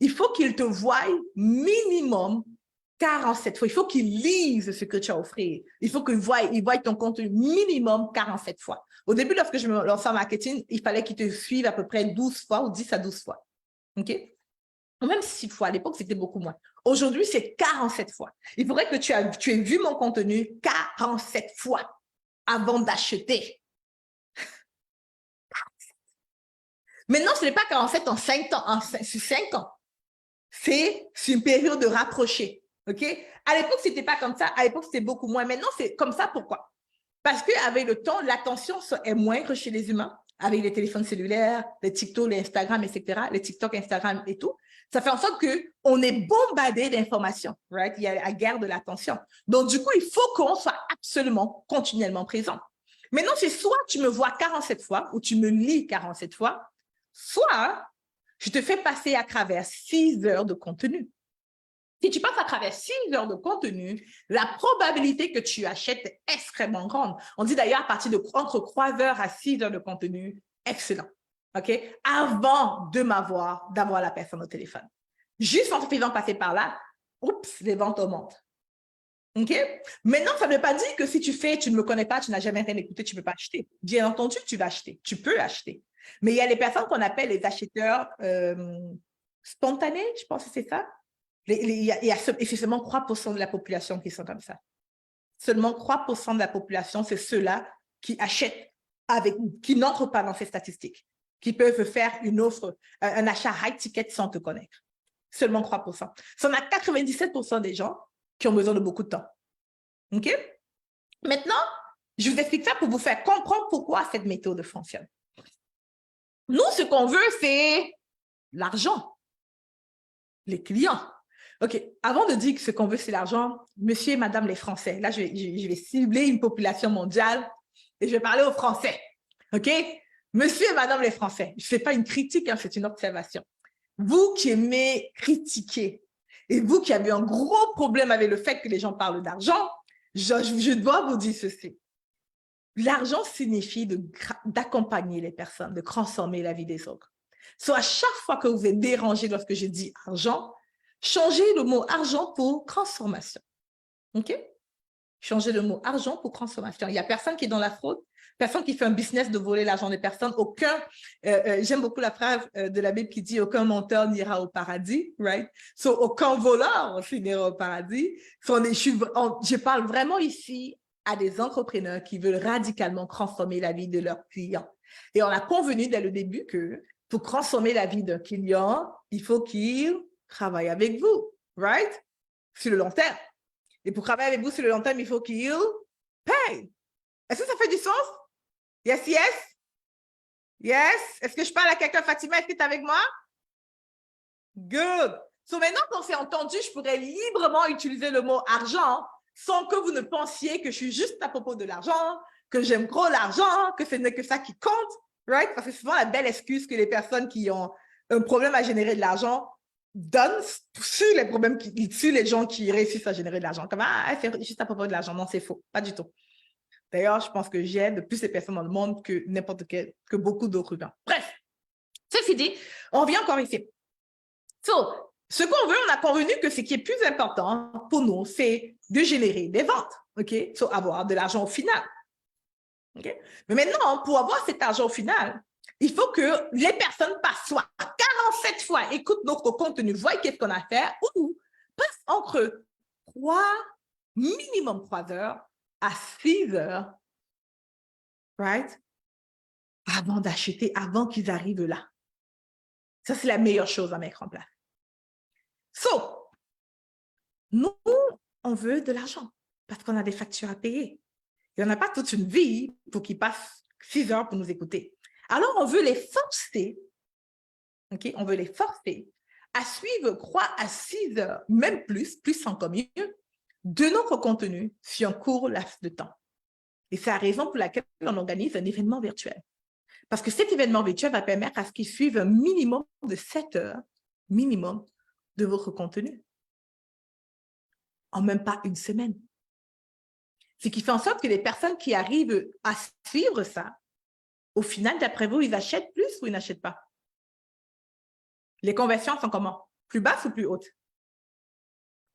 Il faut qu'il te voie minimum 47 fois. Il faut qu'il lise ce que tu as offert. Il faut qu'il voie ton contenu minimum 47 fois. Au début, lorsque je me lançais en marketing, il fallait qu'il te suive à peu près 12 fois ou 10 à 12 fois. OK? Ou même 6 fois. À l'époque, c'était beaucoup moins. Aujourd'hui, c'est 47 fois. Il faudrait que tu aies vu mon contenu 47 fois avant d'acheter. Maintenant, ce n'est pas 47 en 5 ans, sur 5 ans. C'est sur une période de rapprocher. OK? À l'époque, ce n'était pas comme ça. À l'époque, c'était beaucoup moins. Maintenant, c'est comme ça. Pourquoi? Parce qu'avec le temps, l'attention est moindre chez les humains. Avec les téléphones cellulaires, les TikTok, les Instagram, etc., les TikTok, Instagram et tout, ça fait en sorte qu'on est bombardé d'informations, right? Il y a la guerre de l'attention. Donc, du coup, il faut qu'on soit absolument continuellement présent. Maintenant, c'est soit tu me vois 47 fois ou tu me lis 47 fois, soit je te fais passer à travers 6 heures de contenu. Si tu passes à travers 6 heures de contenu, la probabilité que tu achètes est extrêmement grande. On dit d'ailleurs à partir de entre 3 heures à 6 heures de contenu, excellent. OK? Avant d'avoir la personne au téléphone. Juste en te faisant passer par là, oups, les ventes augmentent. OK? Maintenant, ça ne veut pas dire que si tu ne me connais pas, tu n'as jamais rien écouté, tu ne peux pas acheter. Bien entendu, tu vas acheter. Tu peux acheter. Mais il y a les personnes qu'on appelle les acheteurs spontanés, je pense que c'est ça. Il y a seulement 3% de la population qui sont comme ça. Seulement 3% de la population, c'est ceux-là qui achètent qui n'entrent pas dans ces statistiques, qui peuvent faire une offre, un achat high ticket sans te connaître. Seulement 3%. Ça, on a 97% des gens qui ont besoin de beaucoup de temps. OK? Maintenant, je vous explique ça pour vous faire comprendre pourquoi cette méthode fonctionne. Nous, ce qu'on veut, c'est l'argent, les clients. OK, avant de dire que ce qu'on veut, c'est l'argent, monsieur et madame les Français, là, je vais cibler une population mondiale et je vais parler aux Français. OK? Monsieur et madame les Français, je ne fais pas une critique, hein, c'est une observation. Vous qui aimez critiquer et vous qui avez un gros problème avec le fait que les gens parlent d'argent, je dois vous dire ceci. L'argent signifie d'accompagner les personnes, de transformer la vie des autres. À chaque fois que vous êtes dérangé lorsque je dis argent, changez le mot argent pour transformation. OK? Changez le mot argent pour transformation. Il n'y a personne qui est dans la fraude, personne qui fait un business de voler l'argent des personnes, j'aime beaucoup la phrase de la Bible qui dit « Aucun menteur n'ira au paradis », right? Aucun voleur n'ira au paradis. Je parle vraiment ici à des entrepreneurs qui veulent radicalement transformer la vie de leurs clients. Et on a convenu dès le début que pour transformer la vie d'un client, il faut qu'il travaille avec vous, right? Sur le long terme. Et pour travailler avec vous sur le long terme, il faut qu'il paye. Est-ce que ça fait du sens? Yes, yes? Yes? Est-ce que je parle à quelqu'un, Fatima? Est-ce que tu es avec moi? Good. Maintenant qu'on s'est entendu, je pourrais librement utiliser le mot argent sans que vous ne pensiez que je suis juste à propos de l'argent, que j'aime trop l'argent, que ce n'est que ça qui compte, right? Parce que c'est souvent la belle excuse que les personnes qui ont un problème à générer de l'argent donnent sur les gens qui réussissent à générer de l'argent. Comme, c'est juste à propos de l'argent. Non, c'est faux. Pas du tout. D'ailleurs, je pense que j'aide plus ces personnes dans le monde que beaucoup d'autres gens. Bref, ceci dit, on revient encore ici. Ce qu'on veut, on a convenu que ce qui est plus important pour nous, c'est de générer des ventes, OK? Avoir de l'argent au final. OK? Mais maintenant, pour avoir cet argent au final, il faut que les personnes passent soit 47 fois, écoutent notre contenu, voient qu'est-ce qu'on a à faire, ou passent entre minimum 3 heures à 6 heures, right? Avant d'acheter, avant qu'ils arrivent là. Ça, c'est la meilleure chose à mettre en place. Nous, on veut de l'argent parce qu'on a des factures à payer. Et on n'a pas toute une vie pour qu'ils passent 6 heures pour nous écouter. Alors, on veut les forcer, OK? On veut les forcer à suivre, à 6 heures, même plus encore mieux, de notre contenu sur un court laps de temps. Et c'est la raison pour laquelle on organise un événement virtuel. Parce que cet événement virtuel va permettre à ce qu'ils suivent un minimum de 7 heures, minimum, de votre contenu. En même pas une semaine. Ce qui fait en sorte que les personnes qui arrivent à suivre ça, au final, d'après vous, ils achètent plus ou ils n'achètent pas? Les conversions sont comment? Plus basses ou plus hautes?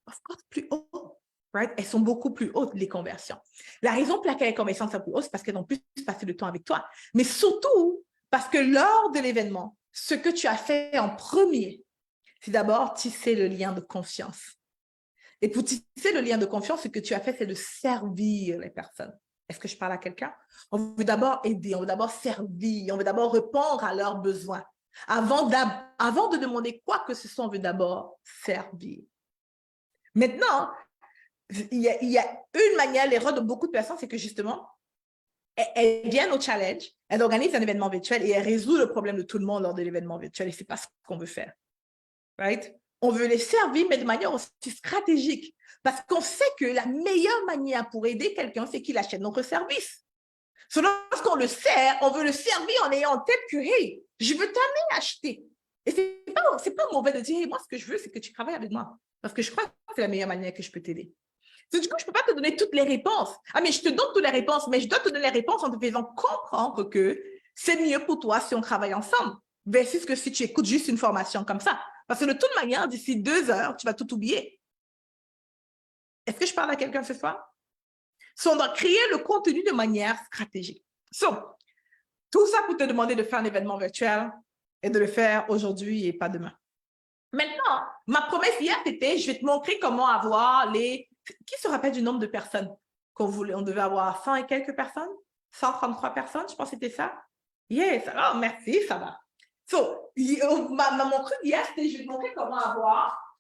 Of course, plus hautes. Right? Elles sont beaucoup plus hautes, les conversions. La raison pour laquelle les conversions sont plus hautes, c'est parce qu'elles ont plus passé de temps avec toi. Mais surtout, parce que lors de l'événement, ce que tu as fait en premier, c'est d'abord tisser le lien de confiance. Et pour tisser le lien de confiance, ce que tu as fait, c'est de servir les personnes. Est-ce que je parle à quelqu'un? On veut d'abord aider, on veut d'abord servir, on veut d'abord répondre à leurs besoins. Avant de demander quoi que ce soit, on veut d'abord servir. Maintenant, il y a une manière, l'erreur de beaucoup de personnes, c'est que justement, elles viennent au challenge, elles organisent un événement virtuel et elles résolvent le problème de tout le monde lors de l'événement virtuel. Et ce n'est pas ce qu'on veut faire. Right? On veut les servir, mais de manière aussi stratégique. Parce qu'on sait que la meilleure manière pour aider quelqu'un, c'est qu'il achète notre service. Lorsqu'on le sert, on veut le servir en ayant en tête que, hey, je veux t'amener à acheter. Et c'est pas mauvais de dire, hey, moi, ce que je veux, c'est que tu travailles avec moi. Parce que je crois que c'est la meilleure manière que je peux t'aider. Du coup, je ne peux pas te donner toutes les réponses. Ah, mais je te donne toutes les réponses, mais je dois te donner les réponses en te faisant comprendre que c'est mieux pour toi si on travaille ensemble, versus que si tu écoutes juste une formation comme ça. Parce que de toute manière, d'ici 2 heures, tu vas tout oublier. Est-ce que je parle à quelqu'un ce soir? On doit créer le contenu de manière stratégique. Tout ça pour te demander de faire un événement virtuel et de le faire aujourd'hui et pas demain. Maintenant, ma promesse hier, c'était, je vais te montrer comment avoir Qui se rappelle du nombre de personnes qu'on voulait? On devait avoir 100 et quelques personnes? 133 personnes, je pense que c'était ça. Yes, alors merci, ça va. So, mon truc hier, c'était je vais te montrer comment avoir.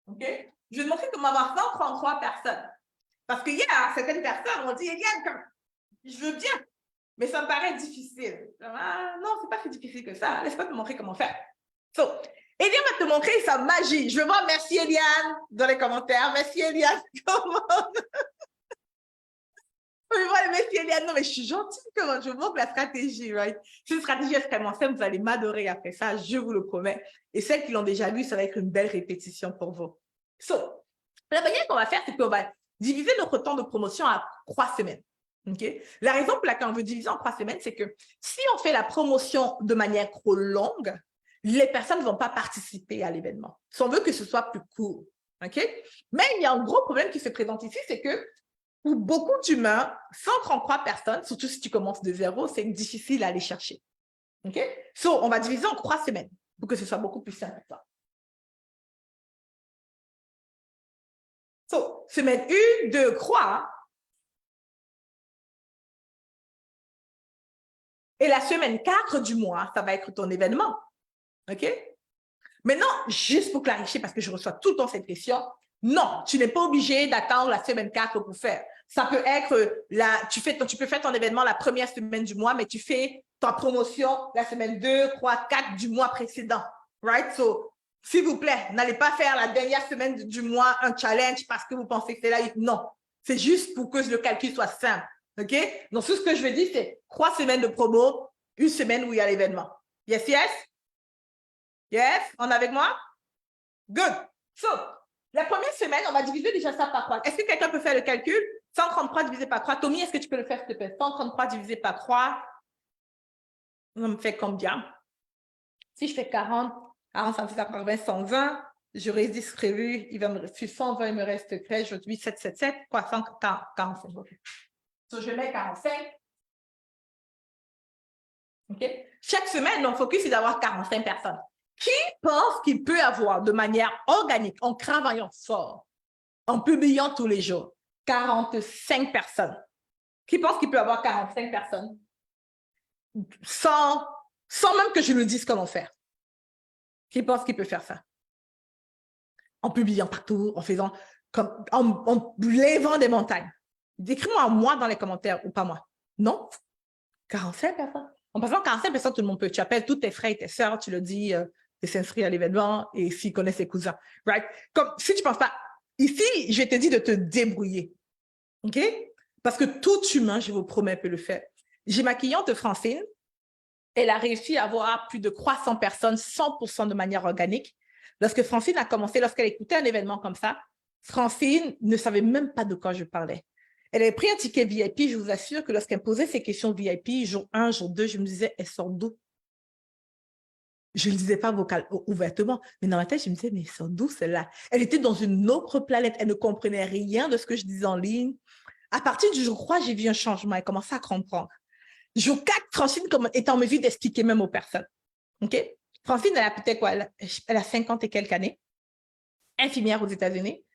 OK? Je vais te montrer comment avoir 133 personnes. Parce que hier, certaines personnes m'ont dit, Eliane, je veux bien, mais ça me paraît difficile. Ah, non, c'est pas si difficile que ça. Laisse-moi te montrer comment faire. So, Eliane va te montrer sa magie. Je veux voir merci Eliane dans les commentaires. Merci Eliane. Comment? Je veux voir merci Eliane. Non, mais je suis gentille. Comment? Je vous montre la stratégie, right? C'est une stratégie extrêmement simple. Vous allez m'adorer après ça. Je vous le promets. Et celles qui l'ont déjà vu, ça va être une belle répétition pour vous. So, la manière qu'on va faire, c'est qu'on va diviser notre temps de promotion à 3 semaines. Okay? La raison pour laquelle on veut diviser en 3 semaines, c'est que si on fait la promotion de manière trop longue, les personnes ne vont pas participer à l'événement. Si on veut que ce soit plus court. Okay? Mais il y a un gros problème qui se présente ici, c'est que pour beaucoup d'humains, 133 personnes, surtout si tu commences de zéro, c'est difficile à aller chercher. Okay? So, on va diviser en 3 semaines pour que ce soit beaucoup plus simple. So, semaine 1, 2, 3. Et la semaine 4 du mois, ça va être ton événement. OK? Maintenant, juste pour clarifier, parce que je reçois tout le temps cette question, non, tu n'es pas obligé d'attendre la semaine 4 pour faire. Ça peut être, tu peux faire ton événement la première semaine du mois, mais tu fais ta promotion la semaine 2, 3, 4 du mois précédent. Right? So, s'il vous plaît, n'allez pas faire la dernière semaine du mois un challenge parce que vous pensez que c'est là. Non, c'est juste pour que le calcul soit simple. OK? Donc, tout ce que je veux dire, c'est 3 semaines de promo, 1 semaine où il y a l'événement. Yes, yes? Yes? On est avec moi? Good. So, la première semaine, on va diviser déjà ça par 3. Est-ce que quelqu'un peut faire le calcul? 133 divisé par 3. Tommy, est-ce que tu peux le faire, s'il te plaît? 133 divisé par 3. On me fait combien? Si je fais 40, 40, 80, 120, je redistribue, il va me rester 120, il me reste 13, je dis 777, quoi, 145. Okay. So, je mets 45. OK? Chaque semaine, mon focus, c'est d'avoir 45 personnes. Qui pense qu'il peut avoir de manière organique, en travaillant fort, en publiant tous les jours, 45 personnes? Qui pense qu'il peut avoir 45 personnes? Sans même que je lui dise comment faire. Qui pense qu'il peut faire ça? En publiant partout, en faisant comme en lèvant des montagnes. Décris-moi moi dans les commentaires ou pas moi. Non? 45 personnes. En passant 45 personnes, tout le monde peut. Tu appelles tous tes frères et tes sœurs, tu leur dis de s'inscrire à l'événement et s'ils connaissent ses cousins. Right? Comme si tu ne penses pas. Ici, je te dis de te débrouiller. OK? Parce que tout humain, je vous promets, peut le faire. J'ai ma cliente Francine. Elle a réussi à avoir plus de 300 personnes, 100% de manière organique. Lorsque Francine a commencé, lorsqu'elle écoutait un événement comme ça, Francine ne savait même pas de quoi je parlais. Elle avait pris un ticket VIP, je vous assure que lorsqu'elle posait ses questions VIP, jour 1, jour 2, je me disais, elle sort d'où? Je ne le disais pas ouvertement, mais dans ma tête, je me disais, mais elle sort d'où celle-là? Elle était dans une autre planète, elle ne comprenait rien de ce que je disais en ligne. À partir du jour 3, j'ai vu un changement, elle commençait à comprendre. Jour 4, Francine était en mesure d'expliquer même aux personnes. OK? Francine, elle a peut-être quoi? Elle a 50 et quelques années, infirmière aux États-Unis.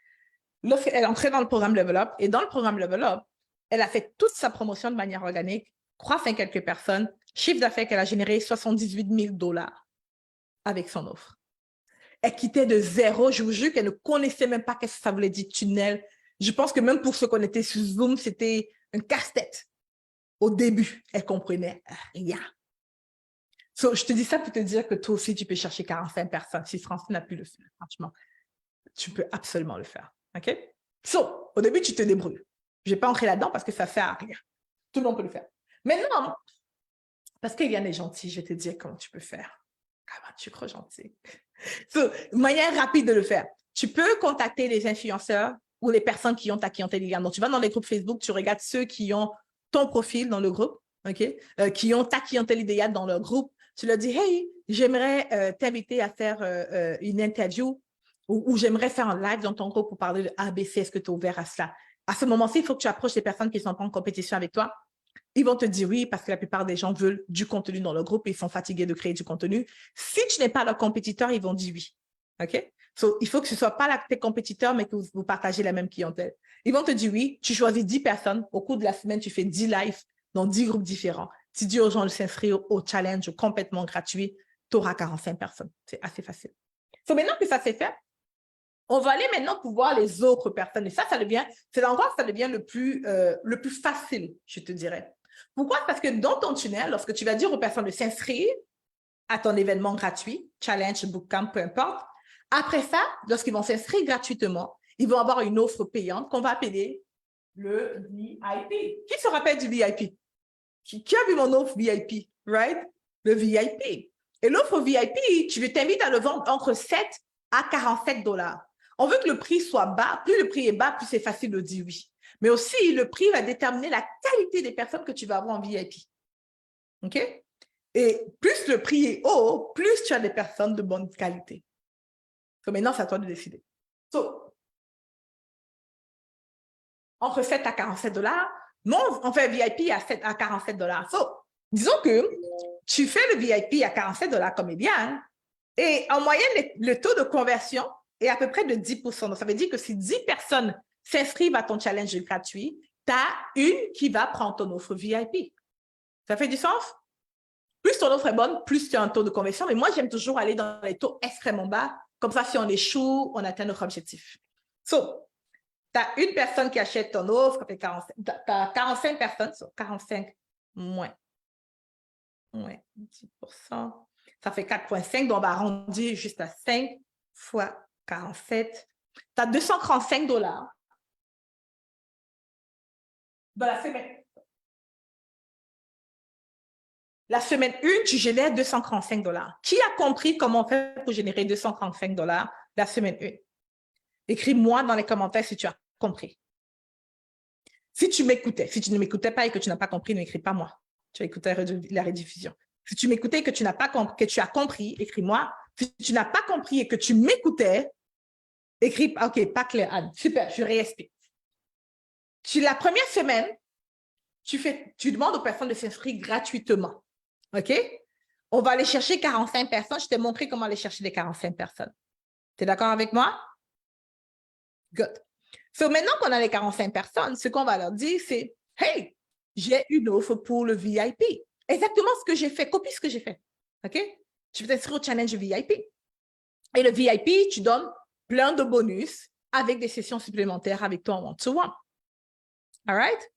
Lorsqu'elle est entrée dans le programme Level Up, et dans le programme Level Up, elle a fait toute sa promotion de manière organique, croissant quelques personnes, chiffre d'affaires qu'elle a généré 78 000 $ avec son offre. Elle quittait de zéro, je vous jure qu'elle ne connaissait même pas ce que ça voulait dire tunnel. Je pense que même pour ceux qu'on était sur Zoom, c'était un casse-tête. Au début, elle comprenait rien. So, je te dis ça pour te dire que toi aussi, tu peux chercher 45 personnes. Si Francine n'a pu le faire, franchement, tu peux absolument le faire. OK? So, au début, tu te débrouilles. Je ne vais pas entrer là-dedans parce que ça ne sert à rien. Tout le monde peut le faire. Maintenant, parce qu'il y en a des gentils, je vais te dire comment tu peux faire. Comment tu crois gentil? So, manière rapide de le faire. Tu peux contacter les influenceurs ou les personnes qui ont ta clientèle. Donc, tu vas dans les groupes Facebook, tu regardes ceux qui ont ton profil dans le groupe, OK? Qui ont ta clientèle idéale dans leur groupe. Tu leur dis, hey, j'aimerais t'inviter à faire une interview ou j'aimerais faire un live dans ton groupe pour parler de ABC. Est-ce que tu es ouvert à cela? À ce moment-ci, il faut que tu approches les personnes qui ne sont pas en compétition avec toi. Ils vont te dire oui parce que la plupart des gens veulent du contenu dans leur groupe et ils sont fatigués de créer du contenu. Si tu n'es pas leur compétiteur, ils vont dire oui. OK? So, il faut que ce ne soit pas tes compétiteurs, mais que vous partagez la même clientèle. Ils vont te dire oui, tu choisis 10 personnes. Au cours de la semaine, tu fais 10 lives dans 10 groupes différents. tu dis aux gens de s'inscrire au challenge complètement gratuit, tu auras 45 personnes. C'est assez facile. Donc, maintenant que ça c'est fait, on va aller maintenant pour voir les autres personnes. Et ça devient, c'est l'endroit où ça devient le plus facile, je te dirais. Pourquoi? Parce que dans ton tunnel, lorsque tu vas dire aux personnes de s'inscrire à ton événement gratuit, challenge, bootcamp, peu importe, après ça, lorsqu'ils vont s'inscrire gratuitement, ils vont avoir une offre payante qu'on va appeler le VIP. Qui se rappelle du VIP? Qui a vu mon offre VIP, right? Le VIP. Et l'offre VIP, tu t'invites à le vendre entre 7 à 47 $. On veut que le prix soit bas. Plus le prix est bas, plus c'est facile de dire oui. Mais aussi, le prix va déterminer la qualité des personnes que tu vas avoir en VIP. OK? Et plus le prix est haut, plus tu as des personnes de bonne qualité. Donc maintenant, c'est à toi de décider. So, entre 7 à 47 $, non, on fait VIP à 47 $. So, disons que tu fais le VIP à 47 $ comme il vient, et en moyenne, le taux de conversion est à peu près de 10%. Donc, ça veut dire que si 10 personnes s'inscrivent à ton challenge gratuit, tu as une qui va prendre ton offre VIP. Ça fait du sens? Plus ton offre est bonne, plus tu as un taux de conversion. Mais moi, j'aime toujours aller dans les taux extrêmement bas. Comme ça, si on échoue, on atteint notre objectif. So, tu as une personne qui achète ton offre, tu as 45 personnes, so 45 moins 10%. Ça fait 4,5. Donc, on va arrondir juste à 5 fois 47. Tu as 235 $ dans la semaine. La semaine 1, tu génères 235 $. Qui a compris comment on fait pour générer 235 $ la semaine 1? Écris-moi dans les commentaires si tu as compris. Si tu m'écoutais, si tu ne m'écoutais pas et que tu n'as pas compris, n'écris pas moi. Tu vas écouter la rediffusion. Si tu m'écoutais et que tu n'as pas compris, que tu as compris, écris-moi. Si tu n'as pas compris et que tu m'écoutais, écris, OK, pas clair, Anne. Super, je réexplique. La première semaine, tu demandes aux personnes de s'inscrire gratuitement. OK? On va aller chercher 45 personnes. Je t'ai montré comment aller chercher les 45 personnes. Tu es d'accord avec moi? Good. So, maintenant qu'on a les 45 personnes, ce qu'on va leur dire, c'est « Hey, j'ai une offre pour le VIP. » Exactement ce que j'ai fait. Copie ce que j'ai fait. OK? Tu veux t'inscrire au challenge VIP. Et le VIP, tu donnes plein de bonus avec des sessions supplémentaires avec toi en one-to-one. All right?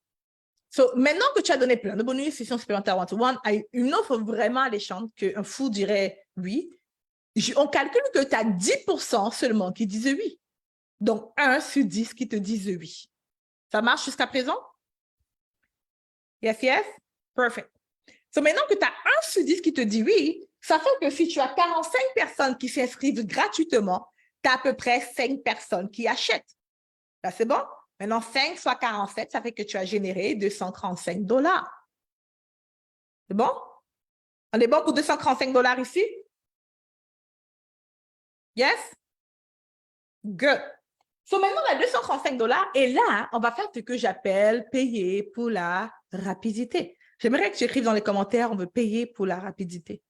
So, maintenant que tu as donné plein de bonus, sessions supplémentaires one-to-one, une offre vraiment alléchante qu'un fou dirait oui, on calcule que tu as 10% seulement qui disent oui. Donc, 1 sur 10 qui te disent oui. Ça marche jusqu'à présent? Yes, yes? Perfect. So, maintenant que tu as 1 sur 10 qui te dit oui, ça fait que si tu as 45 personnes qui s'inscrivent gratuitement, tu as à peu près 5 personnes qui achètent. Là, c'est bon? Maintenant, 5 fois 47, ça fait que tu as généré 235 $. C'est bon? On est bon pour 235 $ ici? Yes? Good. So, maintenant, on a 235 $ et là, on va faire ce que j'appelle payer pour la rapidité. J'aimerais que tu écrives dans les commentaires, on veut payer pour la rapidité.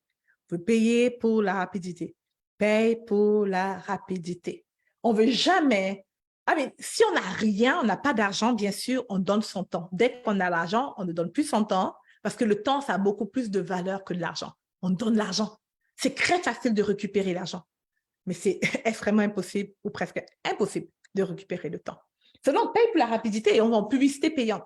On veut payer pour la rapidité. Paye pour la rapidité. On ne veut jamais... Ah, mais si on n'a rien, on n'a pas d'argent, bien sûr, on donne son temps. Dès qu'on a l'argent, on ne donne plus son temps parce que le temps, ça a beaucoup plus de valeur que de l'argent. On donne l'argent. C'est très facile de récupérer l'argent, mais c'est extrêmement impossible ou presque impossible de récupérer le temps. Sinon, on paye pour la rapidité et on va en publicité payante.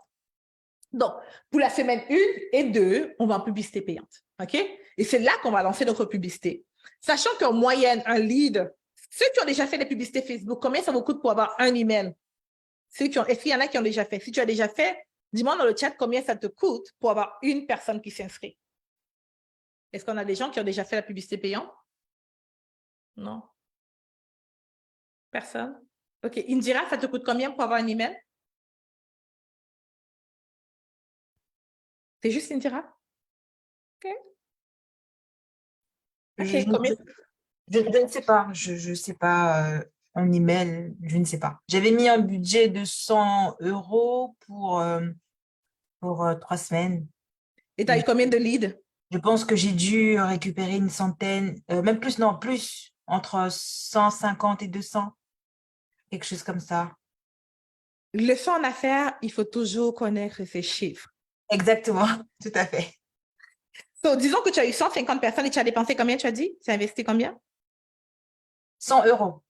Donc, pour la semaine 1 et 2, on va en publicité payante. OK? Et c'est là qu'on va lancer notre publicité. Sachant qu'en moyenne, un lead... Ceux qui ont déjà fait des publicités Facebook, combien ça vous coûte pour avoir un email? Est-ce qu'il y en a qui ont déjà fait? Si tu as déjà fait, dis-moi dans le chat combien ça te coûte pour avoir une personne qui s'inscrit. Est-ce qu'on a des gens qui ont déjà fait la publicité payante? Non. Personne? OK. Indira, ça te coûte combien pour avoir un email? C'est juste Indira? OK. OK, combien? Je ne sais pas, je ne sais pas, un email, je ne sais pas. J'avais mis un budget de 100 € pour 3 semaines. Et tu as eu combien de leads? Je pense que j'ai dû récupérer une centaine, même plus, non, plus, entre 150 et 200, quelque chose comme ça. Leçon en affaires, il faut toujours connaître ces chiffres. Exactement, tout à fait. So, disons que tu as eu 150 personnes et tu as dépensé combien, tu as dit? Tu as investi combien? 100 euros.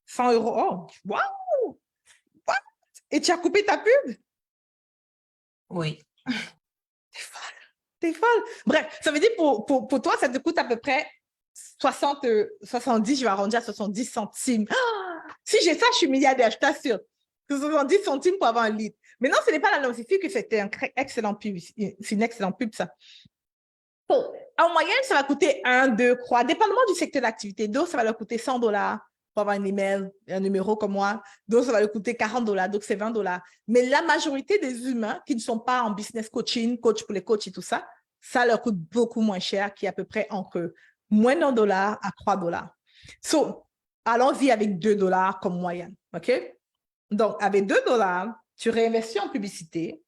100 euros. Oh, wow! What? Et tu as coupé ta pub? Oui. T'es folle. T'es folle. Bref, ça veut dire pour toi, ça te coûte à peu près 70, je vais arrondir à 70 centimes. Ah! Si j'ai ça, je suis milliardaire, je t'assure. 70 centimes pour avoir un lead. Mais non, ce n'est pas la norme. C'est que c'était un excellent pub. C'est une excellente pub, ça. So, en moyenne, ça va coûter 1, 2, 3, dépendamment du secteur d'activité. D'autres, ça va leur coûter 100 $ pour avoir un email, un numéro comme moi. D'autres, ça va leur coûter 40 $, donc c'est 20 $. Mais la majorité des humains qui ne sont pas en business coaching, coach pour les coachs et tout ça, ça leur coûte beaucoup moins cher, qui est à peu près entre moins d'un dollar à 3 $. So, allons-y avec 2 $ comme moyenne, OK? Donc, avec 2 $, tu réinvestis en publicité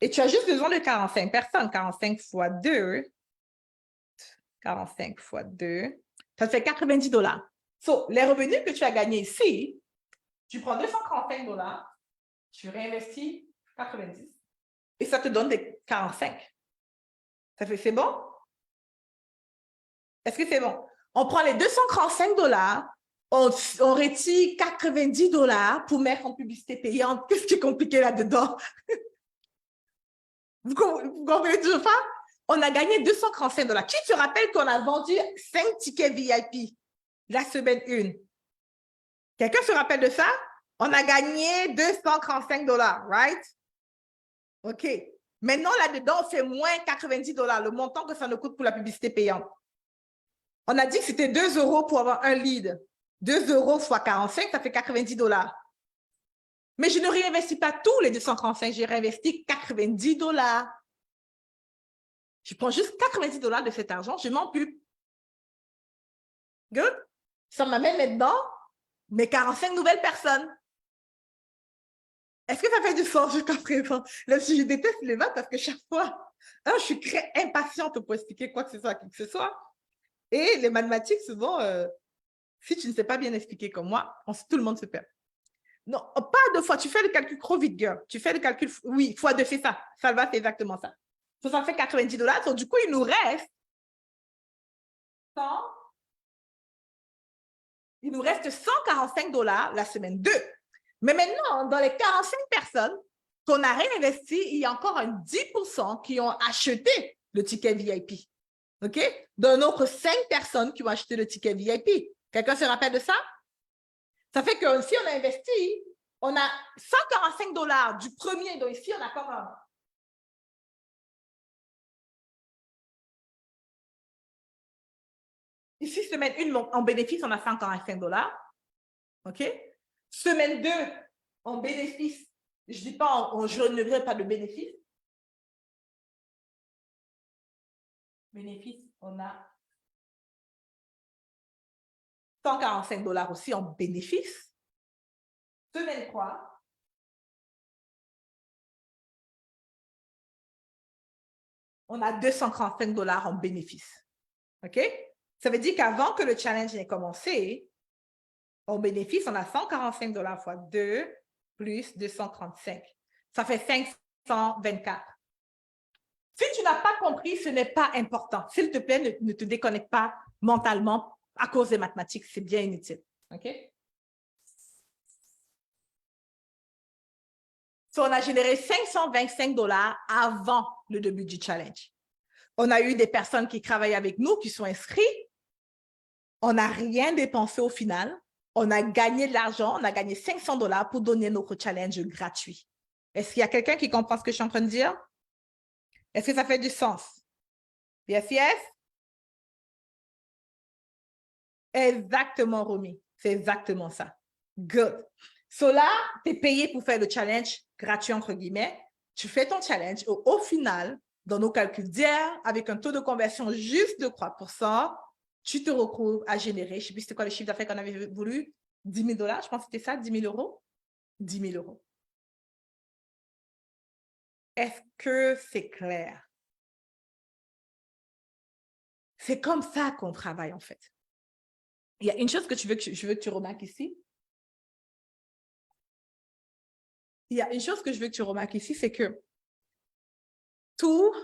et tu as juste besoin de 45 personnes. 45 fois 2, 45 fois 2, ça te fait 90 $. So, les revenus que tu as gagnés ici, tu prends 245 $, tu réinvestis 90 et ça te donne des 45. Ça fait, c'est bon? Est-ce que c'est bon? On prend les 245 $, on retire 90 $ pour mettre en publicité payante. Qu'est-ce qui est compliqué là-dedans? Vous comprenez toujours pas? On a gagné 245 $. Qui se rappelle qu'on a vendu 5 tickets VIP la semaine 1? Quelqu'un se rappelle de ça? On a gagné 235 $, right? OK. Maintenant, là-dedans, on fait moins 90 $, le montant que ça nous coûte pour la publicité payante. On a dit que c'était 2 € pour avoir un lead. 2 € fois 45, ça fait 90 $. Mais je ne réinvestis pas tous les 235, j'ai réinvesti 90 $. Je prends juste 90 $ de cet argent, je m'en pub. Good? Ça m'amène maintenant mes 45 nouvelles personnes. Est-ce que ça fait du sens jusqu'à présent? Là, je déteste les maths parce que chaque fois, je suis très impatiente pour expliquer quoi que ce soit à qui que ce soit. Et les mathématiques, souvent, si tu ne sais pas bien expliquer comme moi, tout le monde se perd. Non, pas 2 fois. Tu fais le calcul trop vite, girl. Tu fais le calcul, oui, fois 2, c'est ça. Ça va, c'est exactement ça. Ça fait 90 $. Donc, du coup, il nous reste 100. Il nous reste 145 $ la semaine 2. Mais maintenant, dans les 45 personnes qu'on a réinvesti, il y a encore un 10% qui ont acheté le ticket VIP. OK? D'un autre 5 personnes qui ont acheté le ticket VIP. Quelqu'un se rappelle de ça? Ça fait que si on a investi, on a 145 $ du premier. Donc ici, on a comme un... Ici, semaine 1, en bénéfice, on a 145 $. OK? Semaine 2, en bénéfice, je ne dis pas, je ne veux pas de bénéfice. Bénéfice, on a 145 $ aussi en bénéfice. Semaine 3, on a 235 $ en bénéfice. OK? Ça veut dire qu'avant que le challenge n'ait commencé, en bénéfice, on a 145 $ fois 2 plus 235. Ça fait 524. Si tu n'as pas compris, ce n'est pas important. S'il te plaît, ne te déconnecte pas mentalement à cause des mathématiques. C'est bien inutile. OK? So, on a généré 525 $ avant le début du challenge. On a eu des personnes qui travaillent avec nous, qui sont inscrits. On n'a rien dépensé au final. On a gagné de l'argent. On a gagné 500 $ pour donner notre challenge gratuit. Est-ce qu'il y a quelqu'un qui comprend ce que je suis en train de dire? Est-ce que ça fait du sens? Yes, yes? Exactement, Romy. C'est exactement ça. Good. So là, tu es payé pour faire le challenge gratuit, entre guillemets. Tu fais ton challenge. Au final, dans nos calculs d'hier, avec un taux de conversion juste de 3%, tu te retrouves à générer, je ne sais plus c'était quoi le chiffre d'affaires qu'on avait voulu, 10 000 $, je pense que c'était ça, 10 000 €. 10 000 €. Est-ce que c'est clair? C'est comme ça qu'on travaille, en fait. Il y a une chose que je veux que tu remarques ici. Il y a une chose que je veux que tu remarques ici, c'est que tout,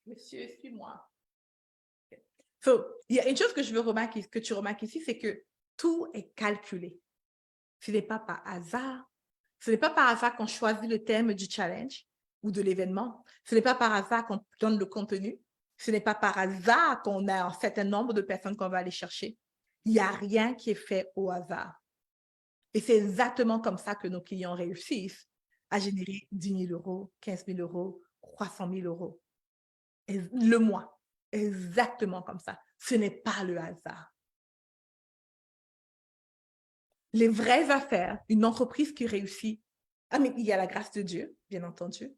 monsieur, suis-moi. So, il y a une chose que je veux remarquer, que tu remarques ici, c'est que tout est calculé. Ce n'est pas par hasard. Ce n'est pas par hasard qu'on choisit le thème du challenge ou de l'événement. Ce n'est pas par hasard qu'on donne le contenu. Ce n'est pas par hasard qu'on a un certain nombre de personnes qu'on va aller chercher. Il n'y a rien qui est fait au hasard. Et c'est exactement comme ça que nos clients réussissent à générer 10 000 euros, 15 000 euros, 300 000 euros. Et le mois, exactement comme ça. Ce n'est pas le hasard. Les vraies affaires, une entreprise qui réussit, mais il y a la grâce de Dieu, bien entendu,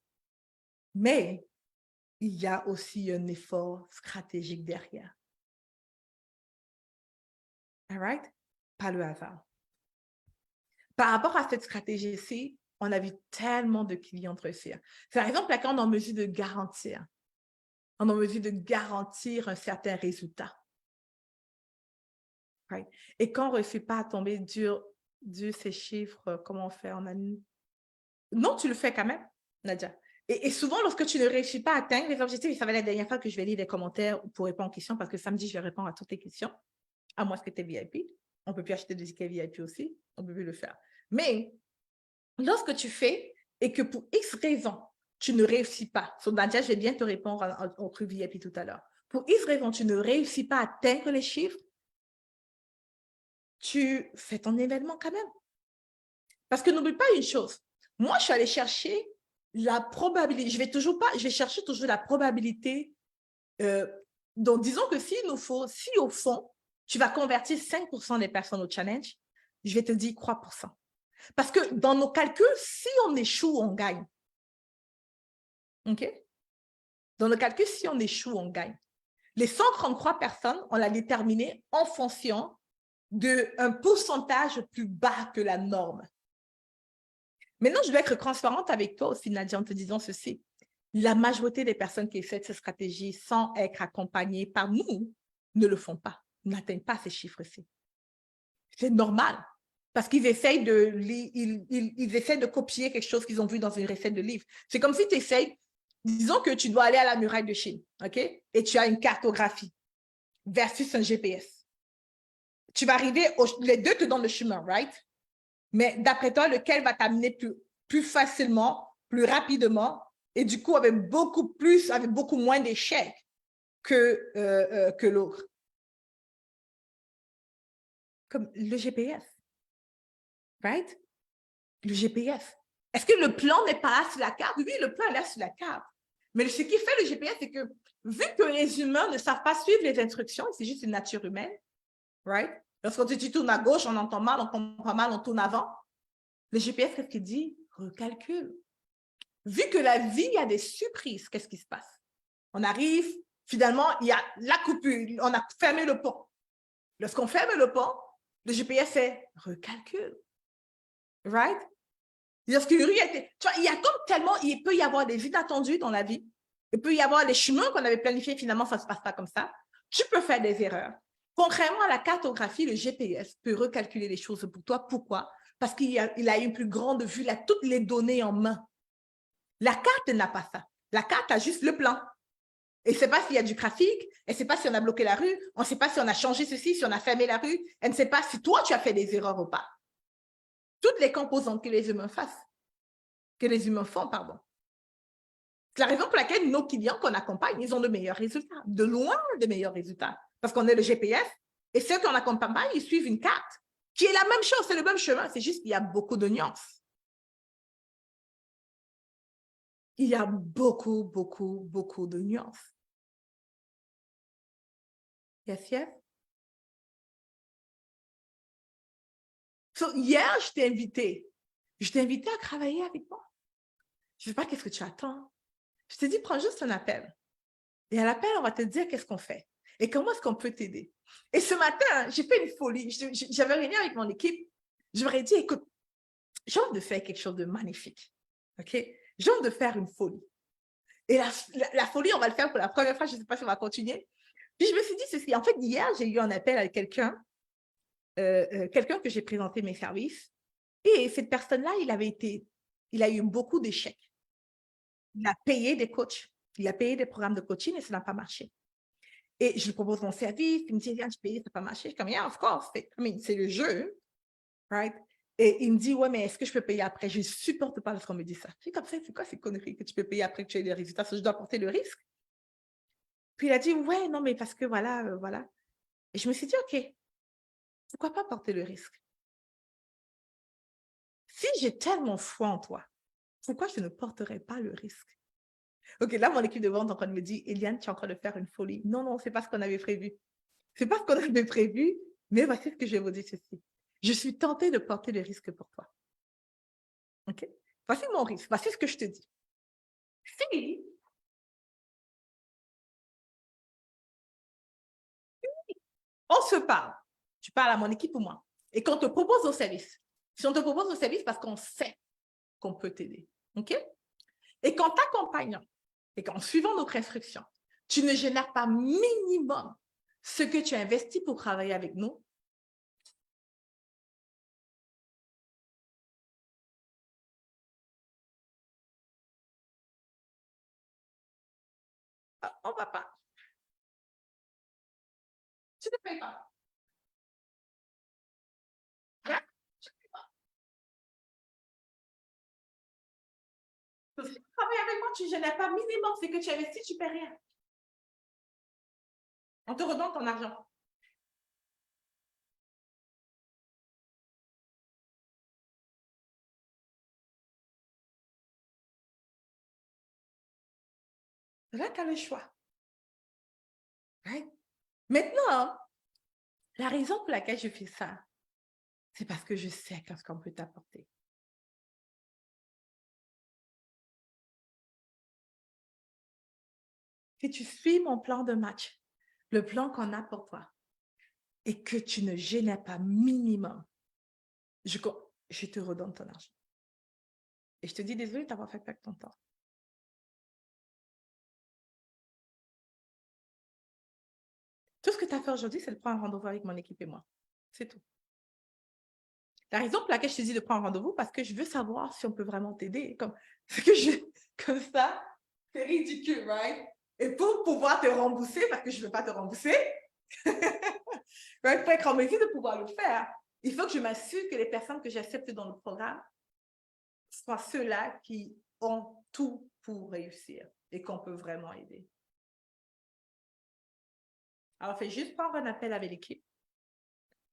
mais il y a aussi un effort stratégique derrière. All right? Pas le hasard. Par rapport à cette stratégie-ci, on a vu tellement de clients réussir. C'est par exemple laquelle on est en mesure de garantir. On est en mesure de garantir un certain résultat. Right? Et quand on ne réussit pas à tomber dur ces chiffres, comment on fait? Non, tu le fais quand même, Nadia. Et souvent, lorsque tu ne réussis pas à atteindre les objectifs, et ça va être la dernière fois que je vais lire les commentaires pour répondre aux questions, parce que samedi, je vais répondre à toutes les questions, à moins que tu es VIP. On peut plus acheter des tickets VIP aussi, on peut plus le faire. Mais lorsque tu fais et que pour X raisons, tu ne réussis pas, sur Nadia, je vais bien te répondre au truc VIP tout à l'heure. Pour X raisons, tu ne réussis pas à atteindre les chiffres, tu fais ton événement quand même. Parce que n'oublie pas une chose. Moi, je suis allée chercher la probabilité. Je vais chercher toujours la probabilité. Donc, disons que si au fond, tu vas convertir 5% des personnes au challenge, je vais te dire 3%. Parce que dans nos calculs, si on échoue, on gagne. OK? Dans nos calculs, si on échoue, on gagne. Les 133 personnes, on l'a déterminé en fonction d'un pourcentage plus bas que la norme. Maintenant, je vais être transparente avec toi aussi, Nadia, en te disant ceci. La majorité des personnes qui essaient cette stratégie sans être accompagnées par nous ne le font pas, n'atteignent pas ces chiffres-ci. C'est normal, parce qu'ils essayent ils essaient de copier quelque chose qu'ils ont vu dans une recette de livre. C'est comme si tu essayes, disons que tu dois aller à la muraille de Chine, OK? Et tu as une cartographie versus un GPS. Tu vas arriver, les deux te donnent le chemin, right? Mais d'après toi, lequel va t'amener plus facilement, plus rapidement, et du coup avec beaucoup moins d'échecs que l'autre? Comme le GPS, right? Le GPS. Est-ce que le plan n'est pas là sur la carte? Oui, le plan est là sur la carte. Mais ce qui fait le GPS, c'est que vu que les humains ne savent pas suivre les instructions, c'est juste une nature humaine, right? Lorsqu'on dit tu tournes à gauche, on entend mal, on comprend mal, on tourne avant. Le GPS, qu'est-ce qu'il dit? Recalcule. Vu que la vie, il y a des surprises, qu'est-ce qui se passe? On arrive, finalement, il y a la coupure, on a fermé le pont. Lorsqu'on ferme le pont, le GPS fait recalcule. Right? Lorsqu'une rue était. Tu vois, il y a comme tellement, il peut y avoir des inattendus dans la vie. Il peut y avoir les chemins qu'on avait planifiés, finalement, ça ne se passe pas comme ça. Tu peux faire des erreurs. Contrairement à la cartographie, le GPS peut recalculer les choses pour toi. Pourquoi? Parce qu'il a une plus grande vue, il a toutes les données en main. La carte n'a pas ça. La carte a juste le plan. Elle ne sait pas s'il y a du trafic, elle ne sait pas si on a bloqué la rue, on ne sait pas si on a changé ceci, si on a fermé la rue, elle ne sait pas si toi, tu as fait des erreurs ou pas. Toutes les composantes que les humains font, pardon. C'est la raison pour laquelle nos clients qu'on accompagne, ils ont de meilleurs résultats, de loin de meilleurs résultats. Parce qu'on est le GPS et ceux qu'on accompagne, ils suivent une carte qui est la même chose, c'est le même chemin, c'est juste qu'il y a beaucoup de nuances. Il y a beaucoup, beaucoup, beaucoup de nuances. Yes, yes. So, hier, je t'ai invité à travailler avec moi. Je ne sais pas qu'est-ce que tu attends. Je t'ai dit, prends juste un appel. Et à l'appel, on va te dire qu'est-ce qu'on fait et comment est-ce qu'on peut t'aider. Et ce matin, j'ai fait une folie. J'avais réuni avec mon équipe. Je leur ai dit, écoute, j'ai envie de faire quelque chose de magnifique. OK? J'ai envie de faire une folie. Et la folie, on va le faire pour la première fois. Je ne sais pas si on va continuer. Puis je me suis dit ceci. En fait, hier, j'ai eu un appel avec quelqu'un que j'ai présenté mes services. Et cette personne-là, il a eu beaucoup d'échecs. Il a payé des coachs. Il a payé des programmes de coaching et ça n'a pas marché. Et je lui propose mon service. Il me dit, Eliane, je paye, ça n'a pas marché. Je suis comme, yeah, of course. C'est le jeu. Right? Et il me dit, ouais, mais est-ce que je peux payer après? Je ne supporte pas lorsqu'on me dit ça. Je suis comme ça, c'est quoi ces conneries que tu peux payer après que tu aies des résultats? Je dois porter le risque. Puis il a dit, ouais, non, mais parce que voilà, voilà. Et je me suis dit, OK, pourquoi pas porter le risque? Si j'ai tellement foi en toi, pourquoi je ne porterais pas le risque? OK, là, mon équipe de vente est en train de me dire, Eliane, tu es en train de faire une folie. Non, non, ce n'est pas ce qu'on avait prévu. Ce n'est pas ce qu'on avait prévu, mais voici ce que je vais vous dire ceci. Je suis tentée de porter le risque pour toi. OK? Voici mon risque. Voici ce que je te dis. Si on se parle, tu parles à mon équipe ou moi, et qu'on te propose au service. Si on te propose au service, parce qu'on sait qu'on peut t'aider. OK? Et qu'en t'accompagnant et qu'en suivant notre instruction, tu ne génères pas minimum ce que tu as investi pour travailler avec nous, on ne va pas. Tu ne payes pas. Je ne paye pas. Si tu travailles avec moi, tu ne génères pas minimum ce que tu investis, tu ne paies rien. On te redonne ton argent. Là, tu as le choix. Right? Maintenant, la raison pour laquelle je fais ça, c'est parce que je sais qu'est-ce qu'on peut t'apporter. Si tu suis mon plan de match, le plan qu'on a pour toi, et que tu ne génères pas minimum, je te redonne ton argent. Et je te dis désolé de t'avoir fait perdre ton temps. Tout ce que tu as fait aujourd'hui, c'est de prendre un rendez-vous avec mon équipe et moi. C'est tout. La raison pour laquelle je te dis de prendre un rendez-vous, parce que je veux savoir si on peut vraiment t'aider. Comme ça, c'est ridicule, right? Et pour pouvoir te rembourser, parce que je ne veux pas te rembourser, right, pour être en mesure de pouvoir le faire, il faut que je m'assure que les personnes que j'accepte dans le programme soient ceux-là qui ont tout pour réussir et qu'on peut vraiment aider. Alors, fais juste prendre un appel avec l'équipe.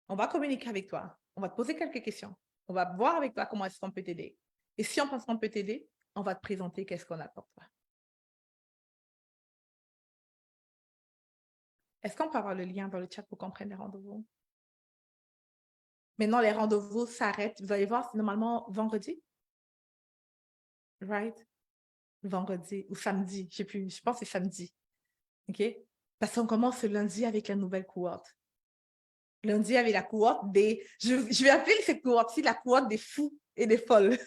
On va communiquer avec toi. On va te poser quelques questions. On va voir avec toi comment est-ce qu'on peut t'aider. Et si on pense qu'on peut t'aider, on va te présenter qu'est-ce qu'on a pour toi. Est-ce qu'on peut avoir le lien dans le chat pour qu'on prenne les rendez-vous? Maintenant, les rendez-vous s'arrêtent. Vous allez voir, c'est normalement vendredi. Right? Vendredi ou samedi. Je sais plus. Je pense que c'est samedi. OK? Parce qu'on commence ce lundi avec la nouvelle cohorte. Lundi, avec la cohorte des... Je vais appeler cette cohorte-ci la cohorte des fous et des folles.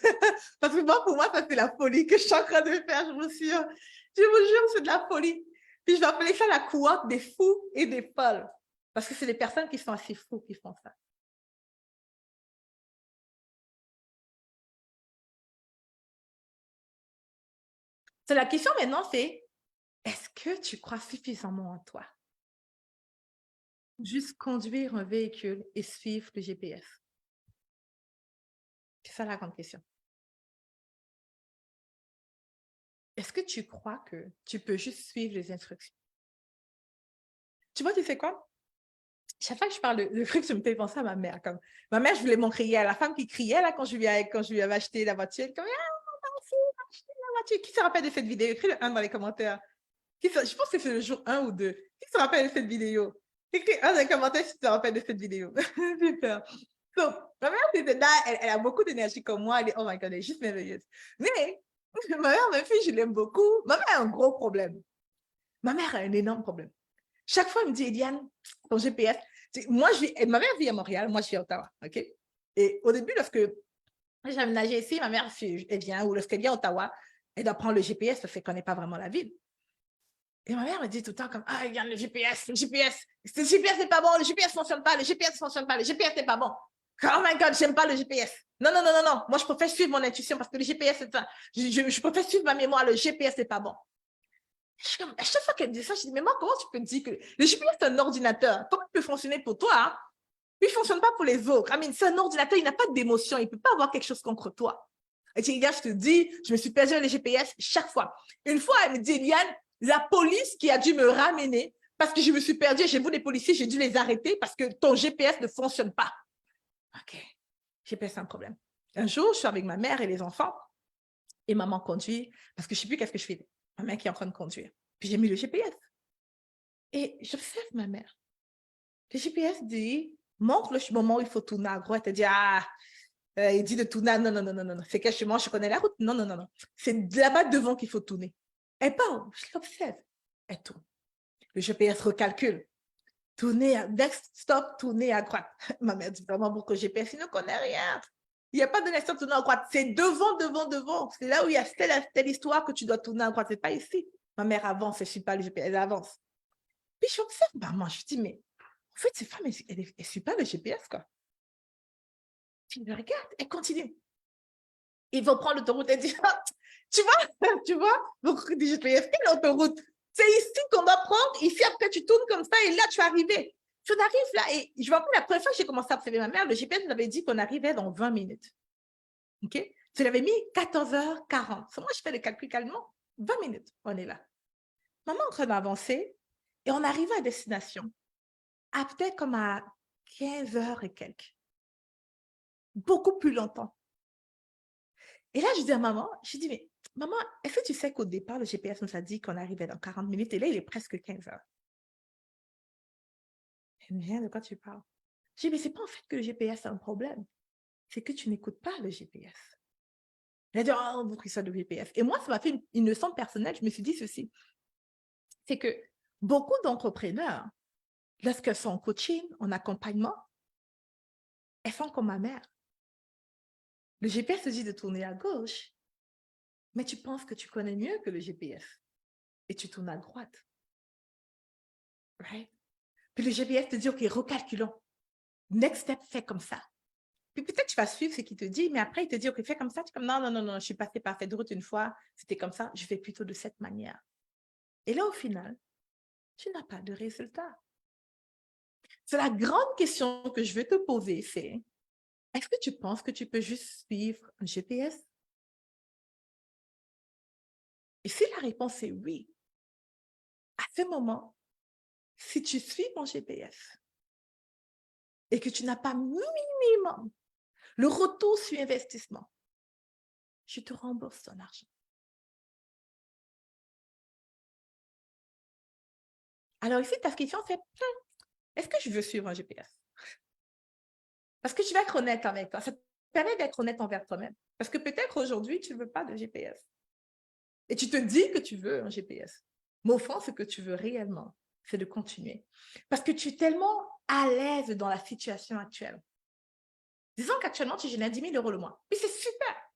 Parce que moi, pour moi, ça, c'est la folie que je suis en train de faire. Je vous jure, c'est de la folie. Puis je vais appeler ça la cohorte des fous et des folles. Parce que c'est des personnes qui sont assez fous qui font ça. So, la question maintenant, c'est est-ce que tu crois suffisamment en toi? Juste conduire un véhicule et suivre le GPS. C'est ça la grande question. Est-ce que tu crois que tu peux juste suivre les instructions? Tu vois, tu sais quoi? Chaque fois que je parle de truc, je me fais penser à ma mère. Comme, ma mère, je voulais m'en crier à la femme qui criait là, quand je lui avais acheté la voiture. Comme, ah, acheté la voiture. Qui se rappelle de cette vidéo? Écris le 1 dans les commentaires. Je pense que c'est le jour 1 ou 2. Qui se rappelle de cette vidéo? Écris 1 dans les commentaires si tu te rappelles de cette vidéo. Super. Donc, ma mère, elle a beaucoup d'énergie comme moi. Oh my God, elle est juste merveilleuse. Mais, ma mère, ma fille, je l'aime beaucoup. Ma mère a un gros problème. Ma mère a un énorme problème. Chaque fois, elle me dit, Eliane, ton GPS. Ma mère vit à Montréal, moi, je suis à Ottawa. OK? Et au début, lorsque j'ai aménagé ici, ma mère, elle vient, ou lorsqu'elle vient à Ottawa, elle doit prendre le GPS parce qu'elle ne connaît pas vraiment la ville. Et ma mère me dit tout le temps comme, ah, regarde le GPS, le GPS n'est pas bon, le GPS ne fonctionne pas, le GPS ne fonctionne pas, le GPS n'est pas bon. Oh my God, j'aime pas le GPS. Non. Moi, je préfère suivre mon intuition parce que le GPS, c'est ça. Je préfère suivre ma mémoire, le GPS n'est pas bon. À chaque fois qu'elle dit ça, je dis, mais moi, comment tu peux dire que le GPS, c'est un ordinateur? Comment il peut fonctionner pour toi, hein? Puis, il ne fonctionne pas pour les autres. C'est un ordinateur, il n'a pas d'émotion, il ne peut pas avoir quelque chose contre toi. Et tu regardes, je te dis, je me suis perdu dans les GPS chaque fois. Une fois, elle me dit, Eliane, la police qui a dû me ramener parce que je me suis perdue, j'ai vu les policiers, j'ai dû les arrêter parce que ton GPS ne fonctionne pas. OK, GPS, c'est un problème. Un jour, je suis avec ma mère et les enfants et maman conduit parce que je ne sais plus qu'est-ce que je fais. Ma mère qui est en train de conduire. Puis j'ai mis le GPS. Et j'observe ma mère. Le GPS dit, montre le moment où il faut tourner à droite. Elle dit, il dit de tourner. Non, non, non, non, non. C'est chez moi, je connais la route. Non, non, non, non. C'est là-bas devant qu'il faut tourner. Elle parle, je l'observe. Elle tourne. Le GPS recalcule. Tourner à next stop, tourner à droite. Ma mère dit vraiment beaucoup, le GPS, il ne connaît rien. Il n'y a pas de next stop, tourner à droite. C'est devant, devant, devant. C'est là où il y a telle histoire que tu dois tourner à droite. Ce n'est pas ici. Ma mère avance, elle ne suit pas le GPS, elle avance. Puis j'observe maman, je dis, mais en fait, cette femme, elle ne suit pas le GPS, quoi. Puis elle regarde, elle continue. Ils vont prendre l'autoroute, elle dit, tu vois, donc le GPS, quelle autoroute? C'est ici qu'on doit prendre, ici après tu tournes comme ça et là tu es arrivé. Tu arrives là et je me rappelle la première fois que j'ai commencé à observer ma mère, le GPS nous avait dit qu'on arrivait dans 20 minutes. OK? Tu l'avais mis 14h40. Moi, je fais le calcul calmement. 20 minutes, on est là. Maman est en train d'avancer et on arrive à destination. À peut-être comme à 15h et quelques. Beaucoup plus longtemps. Et là, je dis à maman, je dis, mais maman, est-ce que tu sais qu'au départ, le GPS nous a dit qu'on arrivait dans 40 minutes et là, il est presque 15 heures. Elle me dit, de quoi tu parles? Je dis, mais c'est pas en fait que le GPS a un problème. C'est que tu n'écoutes pas le GPS. Elle a dit, oh, vous prenez ça de GPS. Et moi, ça m'a fait une leçon personnelle. Je me suis dit ceci. C'est que beaucoup d'entrepreneurs, lorsqu'elles sont en coaching, en accompagnement, elles font comme ma mère. Le GPS te dit de tourner à gauche, mais tu penses que tu connais mieux que le GPS et tu tournes à droite. Right? Puis le GPS te dit, OK, recalculons. Next step, fais comme ça. Puis peut-être tu vas suivre ce qu'il te dit, mais après, il te dit, OK, fais comme ça. Tu es comme, non, non, non, non, je suis passée par cette route une fois, c'était comme ça, je fais plutôt de cette manière. Et là, au final, tu n'as pas de résultat. C'est la grande question que je veux te poser, c'est, est-ce que tu penses que tu peux juste suivre un GPS? Et si la réponse est oui, à ce moment, si tu suis mon GPS et que tu n'as pas minimum le retour sur investissement, je te rembourse ton argent. Alors ici, ta question, c'est, est-ce que je veux suivre un GPS? Parce que je vais être honnête avec toi. Ça te permet d'être honnête envers toi-même. Parce que peut-être aujourd'hui, tu ne veux pas de GPS. Et tu te dis que tu veux un GPS. Mais au fond, ce que tu veux réellement, c'est de continuer. Parce que tu es tellement à l'aise dans la situation actuelle. Disons qu'actuellement, tu génères 10 000 euros le mois. Puis c'est super.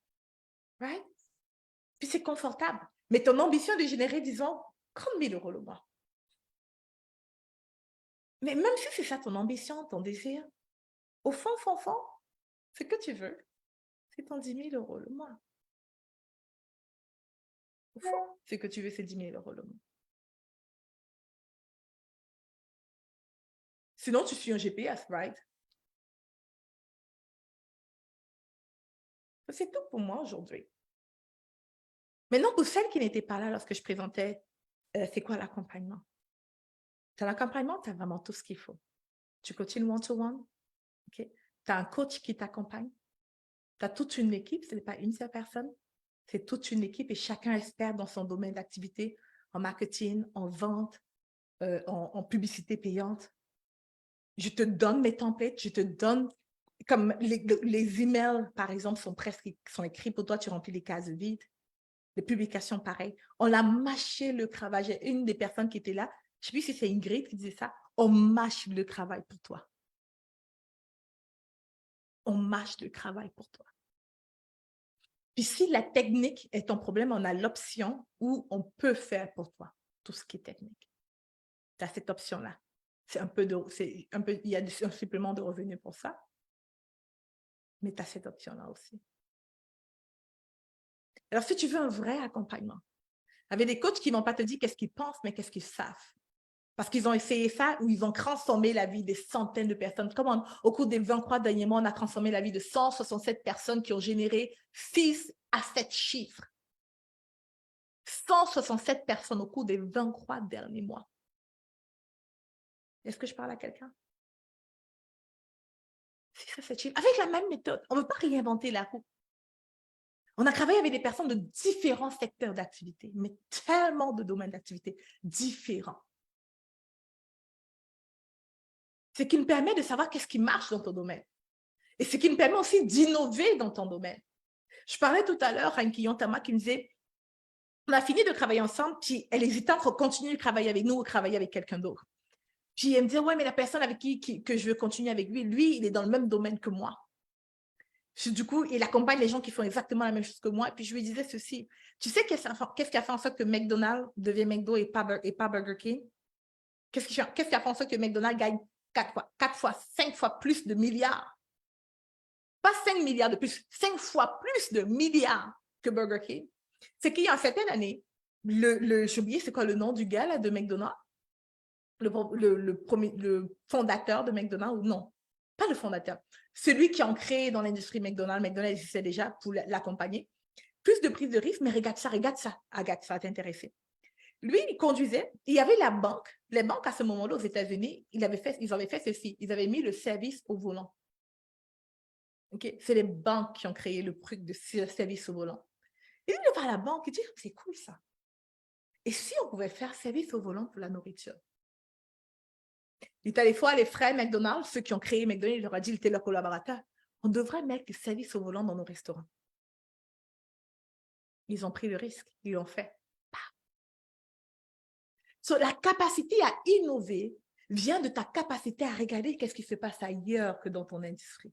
Right? Puis c'est confortable. Mais ton ambition de générer, disons, 30 000 euros le mois. Mais même si c'est ça ton ambition, ton désir, au fond, ce que tu veux, c'est ton 10 000 euros le mois. Au fond, ce que tu veux, c'est 10 000 euros le mois. Sinon, tu suis un GPS, right? C'est tout pour moi aujourd'hui. Maintenant, pour celles qui n'étaient pas là lorsque je présentais, c'est quoi l'accompagnement? Dans l'accompagnement, tu as vraiment tout ce qu'il faut. Tu coaches one-to-one, okay? Tu as un coach qui t'accompagne. Tu as toute une équipe, ce n'est pas une seule personne. C'est toute une équipe et chacun est expert dans son domaine d'activité, en marketing, en vente, en publicité payante. Je te donne mes templates, je te donne, comme les emails, par exemple, sont écrits pour toi, tu remplis les cases vides. Les publications, pareil. On a mâché le travail. J'ai une des personnes qui était là, je ne sais plus si c'est Ingrid qui disait ça, on mâche le travail pour toi. On mâche le travail pour toi. Puis si la technique est ton problème, on a l'option où on peut faire pour toi tout ce qui est technique. Tu as cette option-là. Il y a un supplément de revenus pour ça, mais tu as cette option-là aussi. Alors, si tu veux un vrai accompagnement, Avec des coachs qui ne vont pas te dire qu'est-ce qu'ils pensent, mais qu'est-ce qu'ils savent. Parce qu'ils ont essayé ça ou ils ont transformé la vie des centaines de personnes. Comme au cours des 23 derniers mois, on a transformé la vie de 167 personnes qui ont généré 6 à 7 chiffres. 167 personnes au cours des 23 derniers mois. Est-ce que je parle à quelqu'un? 6 à 7 chiffres. Avec la même méthode. On ne veut pas réinventer la roue. On a travaillé avec des personnes de différents secteurs d'activité, mais tellement de domaines d'activité différents. Ce qui nous permet de savoir qu'est-ce qui marche dans ton domaine. Et ce qui nous permet aussi d'innover dans ton domaine. Je parlais tout à l'heure à une cliente à moi qui me disait, on a fini de travailler ensemble, puis elle hésitait entre continuer de travailler avec nous ou travailler avec quelqu'un d'autre. Puis elle me disait, ouais, mais la personne avec que je veux continuer avec lui, il est dans le même domaine que moi. Du coup, il accompagne les gens qui font exactement la même chose que moi. Et puis je lui disais ceci, tu sais qu'est-ce qui a fait en sorte que McDonald's devient McDo et pas Burger King? Qu'est-ce qui a fait en sorte que McDonald's gagne 4 fois, 5 fois plus de milliards? Pas 5 milliards de plus, 5 fois plus de milliards que Burger King. C'est qu'il y a une certaine année, j'ai oublié c'est quoi le nom du gars là, de McDonald's, le fondateur de McDonald's, ou non, pas le fondateur, celui qui a créé dans l'industrie McDonald's existait déjà pour l'accompagner. Plus de prise de risque, mais regarde ça, Agathe, ça va t'intéresser. Lui, il conduisait, il y avait la banque. Les banques, à ce moment-là, aux États-Unis, ils avaient fait ceci. Ils avaient mis le service au volant. Okay? C'est les banques qui ont créé le truc de service au volant. Et il va à la banque et dit, c'est cool ça. Et si on pouvait faire service au volant pour la nourriture? Il est allé voir les frères McDonald's, ceux qui ont créé McDonald's, il leur a dit, ils étaient leurs collaborateurs. On devrait mettre le service au volant dans nos restaurants. Ils ont pris le risque, ils l'ont fait. So, la capacité à innover vient de ta capacité à regarder qu'est-ce qui se passe ailleurs que dans ton industrie.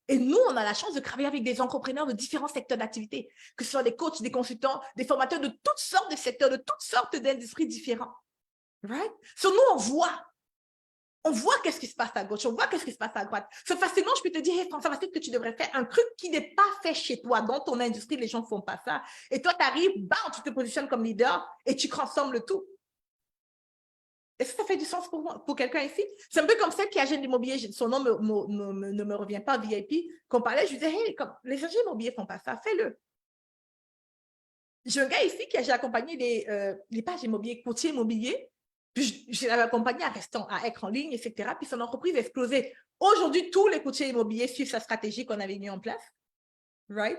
Et nous, on a la chance de travailler avec des entrepreneurs de différents secteurs d'activité, que ce soit des coachs, des consultants, des formateurs de toutes sortes de secteurs, de toutes sortes d'industries différentes. Right? So, nous, on voit qu'est-ce qui se passe à gauche, on voit qu'est-ce qui se passe à droite. So, facilement, je peux te dire, hey, François, voici ce que tu devrais faire, un truc qui n'est pas fait chez toi, dans ton industrie, les gens ne font pas ça. Et toi, tu arrives, bam, tu te positionnes comme leader et tu transformes le tout. Est-ce que ça fait du sens pour quelqu'un ici? C'est un peu comme celle qui est agent immobilier. Son nom ne me revient pas, VIP. Qu'on parlait, je disais, hey, les agents immobiliers ne font pas ça, fais-le. J'ai un gars ici qui a accompagné les pages immobiliers, courtiers immobiliers. Puis je l'avais accompagné à être en ligne, etc. Puis son entreprise a explosé. Aujourd'hui, tous les courtiers immobiliers suivent sa stratégie qu'on avait mis en place. Right?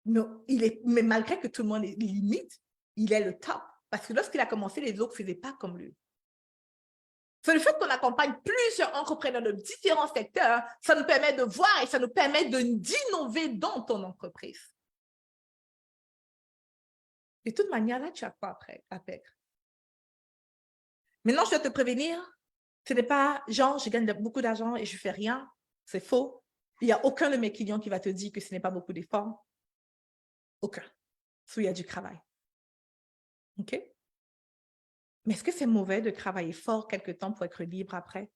Mais malgré que tout le monde l'imite, il est le top. Parce que lorsqu'il a commencé, les autres ne faisaient pas comme lui. C'est le fait qu'on accompagne plusieurs entrepreneurs de différents secteurs, ça nous permet de voir et ça nous permet d'innover dans ton entreprise. De toute manière, là, tu as quoi à perdre? Maintenant, je dois te prévenir, ce n'est pas genre, je gagne beaucoup d'argent et je ne fais rien. C'est faux. Il n'y a aucun de mes clients qui va te dire que ce n'est pas beaucoup d'efforts. Aucun. Il y a du travail. OK? Mais est-ce que c'est mauvais de travailler fort quelque temps pour être libre après?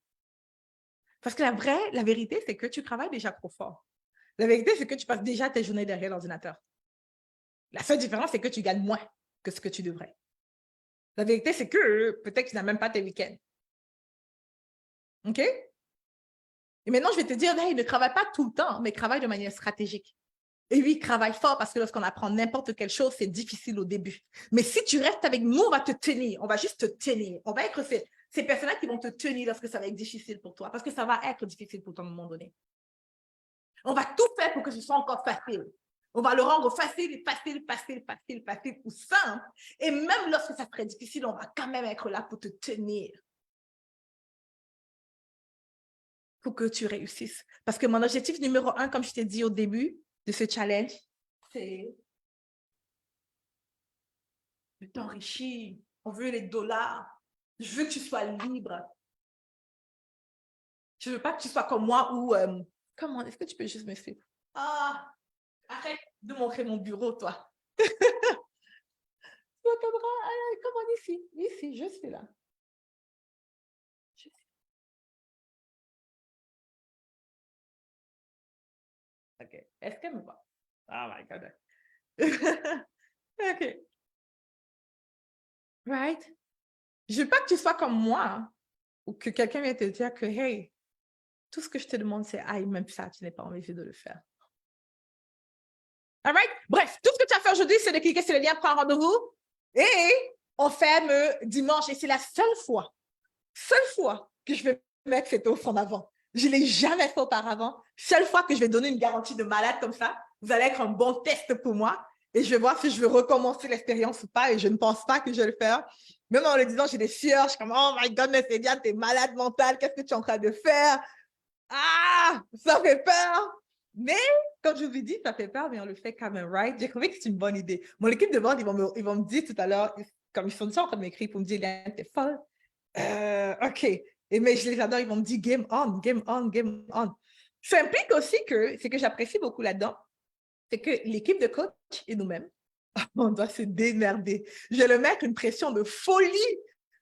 Parce que la vérité, c'est que tu travailles déjà trop fort. La vérité, c'est que tu passes déjà tes journées derrière l'ordinateur. La seule différence, c'est que tu gagnes moins que ce que tu devrais. La vérité, c'est que peut-être que tu n'as même pas tes week-ends. OK? Et maintenant, je vais te dire, il ne travaille pas tout le temps, mais travaille de manière stratégique. Et oui, travaille fort parce que lorsqu'on apprend n'importe quelle chose, c'est difficile au début. Mais si tu restes avec nous, on va te tenir. On va juste te tenir. On va être ces personnes-là qui vont te tenir lorsque ça va être difficile pour toi, parce que ça va être difficile pour toi à un moment donné. On va tout faire pour que ce soit encore facile. On va le rendre facile ou simple. Et même lorsque ça serait difficile, on va quand même être là pour te tenir. Pour que tu réussisses. Parce que mon objectif numéro 1, comme je t'ai dit au début de ce challenge, c'est de t'enrichir. On veut les dollars. Je veux que tu sois libre. Je ne veux pas que tu sois comme moi ou... comment? Est-ce que tu peux juste me suivre? Ah! Arrête de montrer mon bureau, toi. Comment ici? Ici, je suis là. OK. Est-ce qu'elle me voit? Oh my God. OK. Right? Je veux pas que tu sois comme moi, hein, ou que quelqu'un vienne te dire que, hey, tout ce que je te demande, c'est aïe, même ça, tu n'es pas obligé de le faire. All right? Bref, tout ce que tu as fait aujourd'hui, c'est de cliquer sur le lien, prendre rendez-vous. Et on ferme dimanche. Et c'est la seule fois que je vais mettre cette offre en avant. Je ne l'ai jamais fait auparavant. Seule fois que je vais donner une garantie de malade comme ça, vous allez être un bon test pour moi. Et je vais voir si je veux recommencer l'expérience ou pas. Et je ne pense pas que je vais le faire. Même en le disant, j'ai des sueurs. Je suis comme, oh my God, mais c'est bien, t'es malade mentale. Qu'est-ce que tu es en train de faire? Ah, ça fait peur. Mais, comme je vous ai dit, ça fait peur, mais on le fait quand même, right? J'ai trouvé que c'est une bonne idée. Mon équipe de vente, ils vont me dire tout à l'heure, comme ils sont déjà en train de m'écrire pour me dire, Léane, t'es folle. OK. Mais je les adore, ils vont me dire game on, game on, game on. Ça implique aussi que, ce que j'apprécie beaucoup là-dedans, c'est que l'équipe de coach et nous-mêmes, on doit se démerder. Je vais leur mettre une pression de folie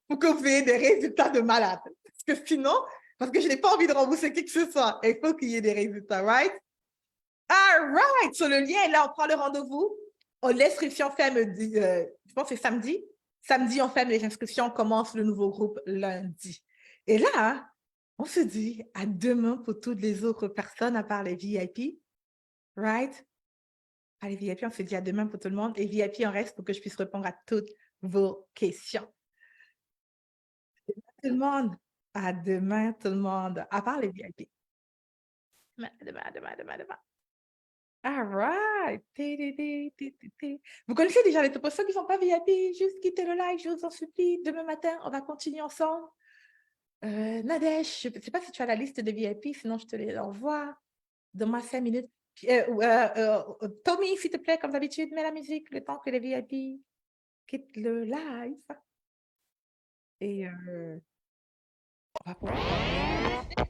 pour que vous ayez des résultats de malade. Parce que sinon, parce que je n'ai pas envie de rembourser qui que ce soit, il faut qu'il y ait des résultats, right? All right! Sur le lien, là, on prend le rendez-vous. L'inscription ferme, je pense que c'est samedi. Samedi, on ferme les inscriptions, on commence le nouveau groupe lundi. Et là, on se dit à demain pour toutes les autres personnes à part les VIP. Right? À les VIP, on se dit à demain pour tout le monde. Et VIP, on reste pour que je puisse répondre à toutes vos questions. Tout le monde. À demain, tout le monde. À part les VIP. Demain. All right. Vous connaissez déjà les personnes qui ne sont pas VIP, juste quittez le live, je vous en supplie. Demain matin, on va continuer ensemble. Nadège, je ne sais pas si tu as la liste des VIP, sinon je te les envoie. Donne-moi 5 minutes. Tommy, s'il te plaît, comme d'habitude, mets la musique le temps que les VIP quittent le live. Et on va pouvoir...